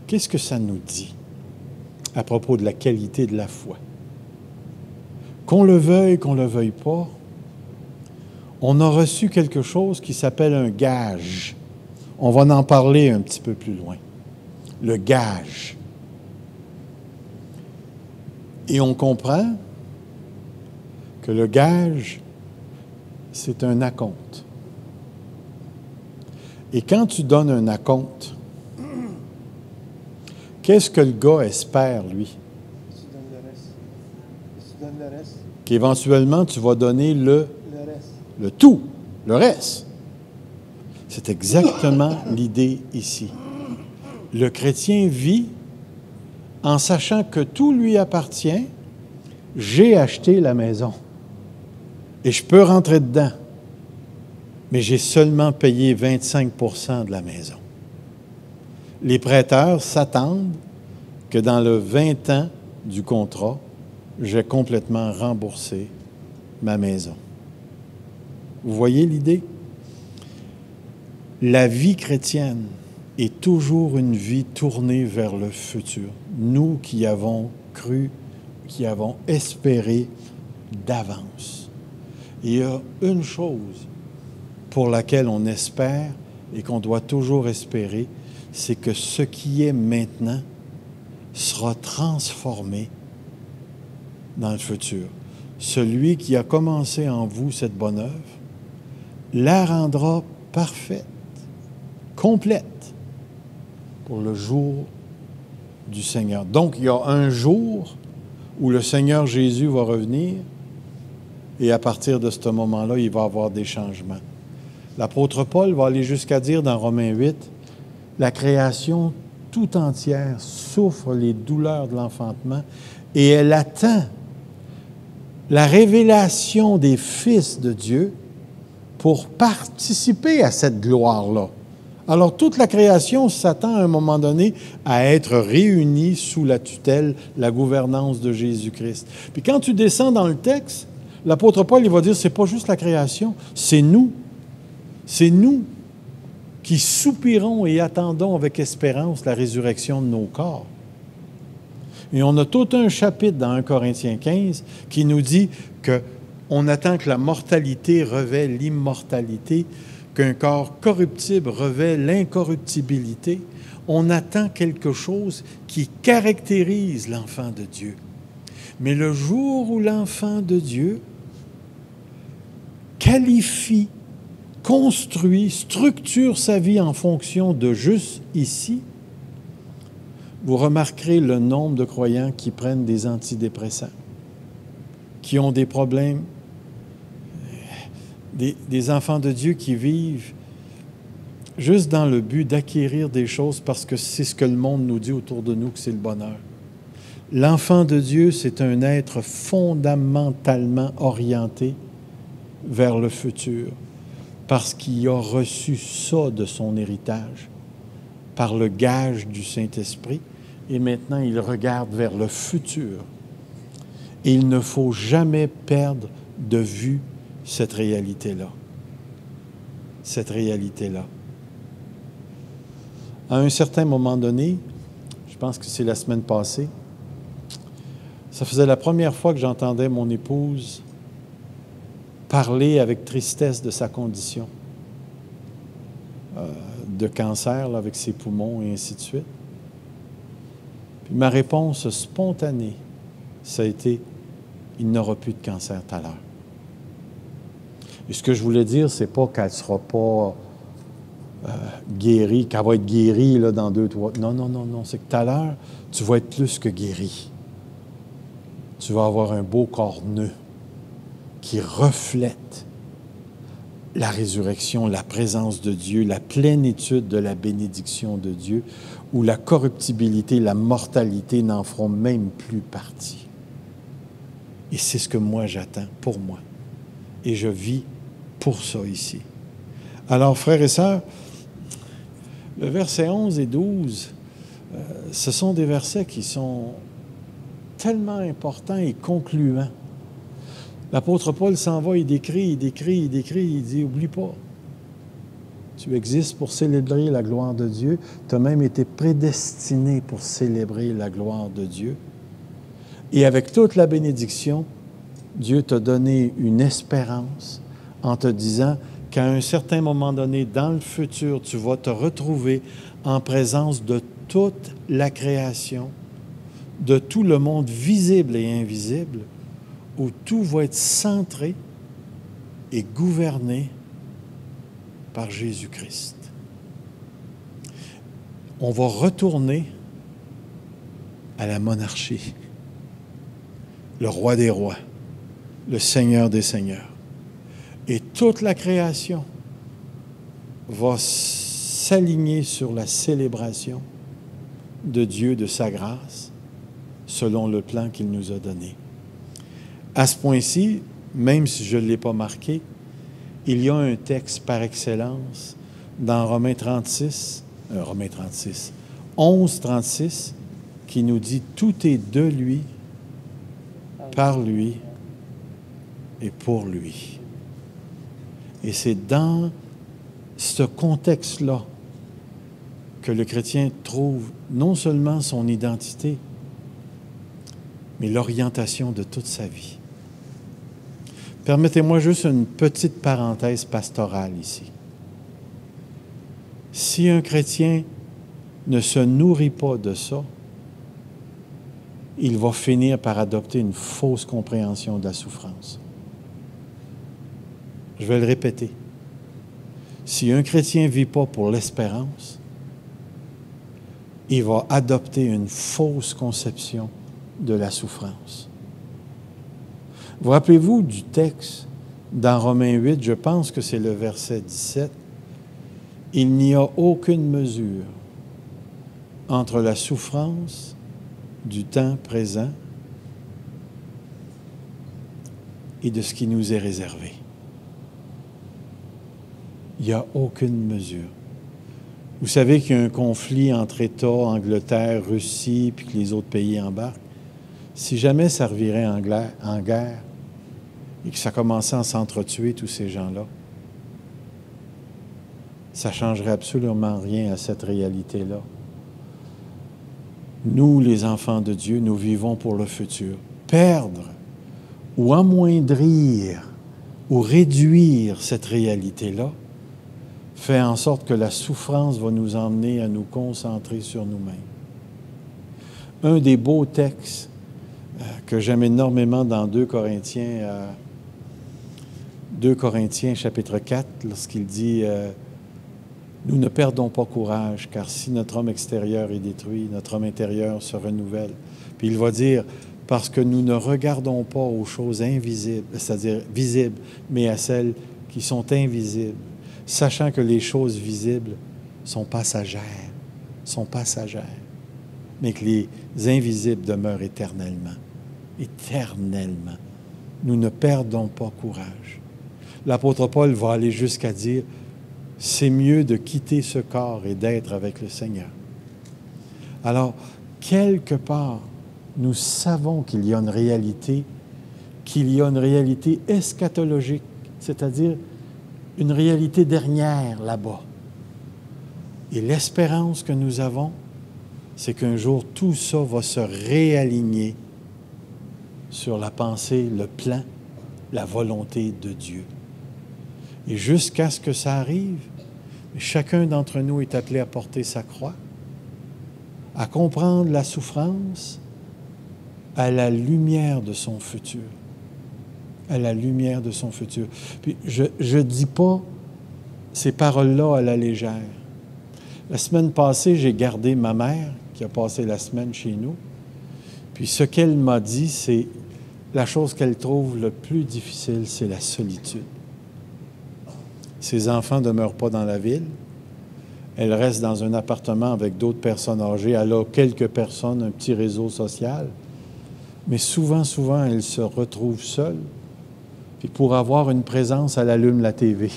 Qu'est-ce que ça nous dit à propos de la qualité de la foi? qu'on le veuille pas, on a reçu quelque chose qui s'appelle un gage. On va en parler un petit peu plus loin. Le gage. Et on comprend que le gage, c'est un acompte. Et quand tu donnes un acompte, qu'est-ce que le gars espère, lui?
Tu donnes le reste. Tu donnes le reste.
Qu'éventuellement, tu vas donner
Le reste.
le tout, le reste. C'est exactement l'idée ici. Le chrétien vit en sachant que tout lui appartient. J'ai acheté la maison et je peux rentrer dedans, mais j'ai seulement payé 25 % de la maison. Les prêteurs s'attendent que dans le 20 ans du contrat, j'ai complètement remboursé ma maison. Vous voyez l'idée? La vie chrétienne est toujours une vie tournée vers le futur. Nous qui avons cru, qui avons espéré d'avance. Il y a une chose pour laquelle on espère et qu'on doit toujours espérer, c'est que ce qui est maintenant sera transformé dans le futur. Celui qui a commencé en vous cette bonne œuvre la rendra parfaite, complète, pour le jour du Seigneur. Donc, il y a un jour où le Seigneur Jésus va revenir et à partir de ce moment-là, il va y avoir des changements. L'apôtre Paul va aller jusqu'à dire dans Romains 8, la création tout entière souffre les douleurs de l'enfantement et elle attend la révélation des fils de Dieu pour participer à cette gloire-là. Alors, toute la création s'attend à un moment donné à être réunie sous la tutelle, la gouvernance de Jésus-Christ. Puis quand tu descends dans le texte, l'apôtre Paul, il va dire, c'est pas juste la création, c'est nous. C'est nous qui soupirons et attendons avec espérance la résurrection de nos corps. Et on a tout un chapitre dans 1 Corinthiens 15 qui nous dit qu'on attend que la mortalité revêt l'immortalité, qu'un corps corruptible revêt l'incorruptibilité. On attend quelque chose qui caractérise l'enfant de Dieu. Mais le jour où l'enfant de Dieu qualifie, construit, structure sa vie en fonction de juste ici, vous remarquerez le nombre de croyants qui prennent des antidépresseurs, qui ont des problèmes, des enfants de Dieu qui vivent juste dans le but d'acquérir des choses parce que c'est ce que le monde nous dit autour de nous que c'est le bonheur. L'enfant de Dieu, c'est un être fondamentalement orienté vers le futur parce qu'il a reçu ça de son héritage par le gage du Saint-Esprit et maintenant il regarde vers le futur. Et il ne faut jamais perdre de vue cette réalité-là. Cette réalité-là. À un certain moment donné, je pense que c'est la semaine passée, ça faisait la première fois que j'entendais mon épouse parler avec tristesse de sa condition de cancer là, avec ses poumons et ainsi de suite. Puis ma réponse spontanée, ça a été « il n'aura plus de cancer tout à l'heure ». Et ce que je voulais dire, c'est pas qu'elle ne sera pas guérie, qu'elle va être guérie là, dans 2-3... Non, c'est que tout à l'heure, tu vas être plus que guérie. Tu vas avoir un beau corneux qui reflète la résurrection, la présence de Dieu, la plénitude de la bénédiction de Dieu, où la corruptibilité, la mortalité n'en feront même plus partie. Et c'est ce que moi j'attends pour moi. Et je vis pour ça ici. Alors, frères et sœurs, le verset 11 et 12, ce sont des versets qui sont tellement importants et concluants. L'apôtre Paul s'en va, il décrit, il dit « Oublie pas, tu existes pour célébrer la gloire de Dieu, tu as même été prédestiné pour célébrer la gloire de Dieu. Et avec toute la bénédiction, Dieu t'a donné une espérance en te disant qu'à un certain moment donné, dans le futur, tu vas te retrouver en présence de toute la création, de tout le monde visible et invisible, où tout va être centré et gouverné par Jésus-Christ. On va retourner à la monarchie, le roi des rois, le Seigneur des seigneurs. Et toute la création va s'aligner sur la célébration de Dieu, de sa grâce, selon le plan qu'il nous a donné. À ce point-ci, même si je ne l'ai pas marqué, il y a un texte par excellence dans Romains 11:36, qui nous dit « Tout est de lui, par lui et pour lui ». Et c'est dans ce contexte-là que le chrétien trouve non seulement son identité, mais l'orientation de toute sa vie. Permettez-moi juste une petite parenthèse pastorale ici. Si un chrétien ne se nourrit pas de ça, il va finir par adopter une fausse compréhension de la souffrance. Je vais le répéter. Si un chrétien ne vit pas pour l'espérance, il va adopter une fausse conception de la souffrance. Vous rappelez-vous du texte dans Romains 8, je pense que c'est le verset 17, « Il n'y a aucune mesure entre la souffrance du temps présent et de ce qui nous est réservé. » Il n'y a aucune mesure. Vous savez qu'il y a un conflit entre États, Angleterre, Russie, puis que les autres pays embarquent. Si jamais ça revirait en guerre et que ça commençait à s'entretuer, tous ces gens-là, ça ne changerait absolument rien à cette réalité-là. Nous, les enfants de Dieu, nous vivons pour le futur. Perdre ou amoindrir ou réduire cette réalité-là fait en sorte que la souffrance va nous emmener à nous concentrer sur nous-mêmes. Un des beaux textes que j'aime énormément dans 2 Corinthiens chapitre 4, lorsqu'il dit « Nous ne perdons pas courage, car si notre homme extérieur est détruit, notre homme intérieur se renouvelle. » Puis il va dire « Parce que nous ne regardons pas aux choses invisibles, c'est-à-dire visibles, mais à celles qui sont invisibles, sachant que les choses visibles sont passagères, mais que les invisibles demeurent éternellement. Éternellement. Nous ne perdons pas courage. » L'apôtre Paul va aller jusqu'à dire « C'est mieux de quitter ce corps et d'être avec le Seigneur. » Alors, quelque part, nous savons qu'il y a une réalité eschatologique, c'est-à-dire une réalité dernière là-bas. Et l'espérance que nous avons, c'est qu'un jour, tout ça va se réaligner sur la pensée, le plan, la volonté de Dieu. Et jusqu'à ce que ça arrive, chacun d'entre nous est appelé à porter sa croix, à comprendre la souffrance à la lumière de son futur. À la lumière de son futur. Puis je ne dis pas ces paroles-là à la légère. La semaine passée, j'ai gardé ma mère, qui a passé la semaine chez nous. Puis ce qu'elle m'a dit, c'est la chose qu'elle trouve le plus difficile, c'est la solitude. Ses enfants ne demeurent pas dans la ville. Elle reste dans un appartement avec d'autres personnes âgées. Elle a quelques personnes, un petit réseau social. Mais souvent, elle se retrouve seule. Puis pour avoir une présence, elle allume la TV.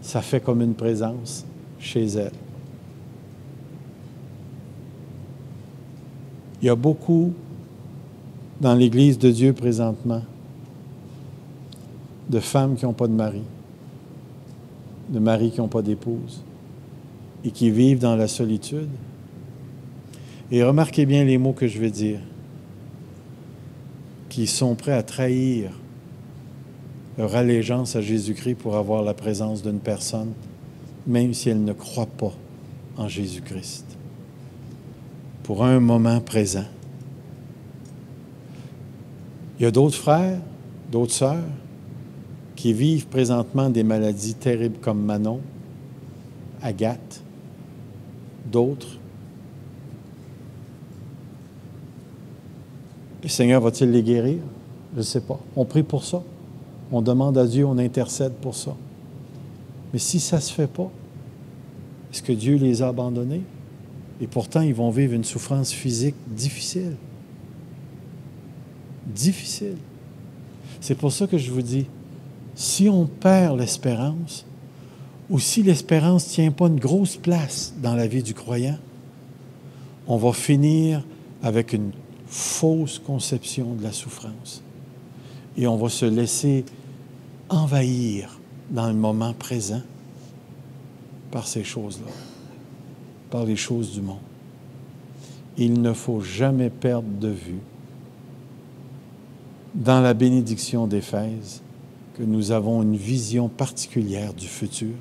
Ça fait comme une présence chez elle. Il y a beaucoup dans l'Église de Dieu présentement de femmes qui n'ont pas de mari, de maris qui n'ont pas d'épouse et qui vivent dans la solitude. Et remarquez bien les mots que je vais dire. qui sont prêts à trahir leur allégeance à Jésus-Christ pour avoir la présence d'une personne, même si elle ne croit pas en Jésus-Christ, pour un moment présent. Il y a d'autres frères, d'autres sœurs, qui vivent présentement des maladies terribles comme Manon, Agathe, d'autres. Le Seigneur va-t-il les guérir? Je ne sais pas. On prie pour ça. On demande à Dieu, on intercède pour ça. Mais si ça ne se fait pas, est-ce que Dieu les a abandonnés? Et pourtant, ils vont vivre une souffrance physique difficile. Difficile. C'est pour ça que je vous dis, si on perd l'espérance, ou si l'espérance ne tient pas une grosse place dans la vie du croyant, on va finir avec une fausse conception de la souffrance. Et on va se laisser envahir dans le moment présent par ces choses-là, par les choses du monde. Il ne faut jamais perdre de vue, dans la bénédiction d'Éphèse, que nous avons une vision particulière du futur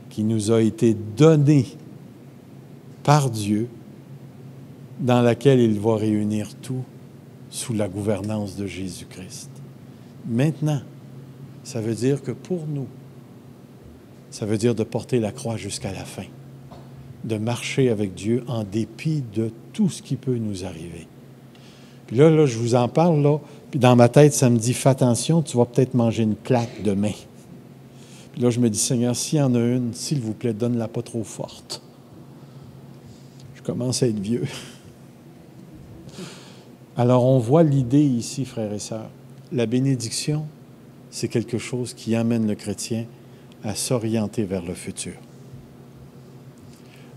qui nous a été donnée par Dieu, dans laquelle il va réunir tout sous la gouvernance de Jésus-Christ. Maintenant, ça veut dire que pour nous, ça veut dire de porter la croix jusqu'à la fin, de marcher avec Dieu en dépit de tout ce qui peut nous arriver. Puis là, je vous en parle, là, puis dans ma tête, ça me dit, fais attention, tu vas peut-être manger une claque demain. Puis là, je me dis, Seigneur, s'il y en a une, s'il vous plaît, donne-la pas trop forte. Je commence à être vieux. Alors, on voit l'idée ici, frères et sœurs. La bénédiction, c'est quelque chose qui amène le chrétien à s'orienter vers le futur.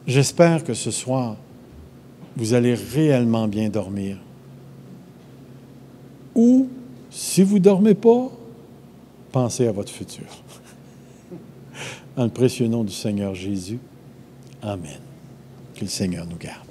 J'espère que ce soir, vous allez réellement bien dormir. Ou, si vous ne dormez pas, pensez à votre futur. Dans le précieux nom du Seigneur Jésus, Amen. Que le Seigneur nous garde.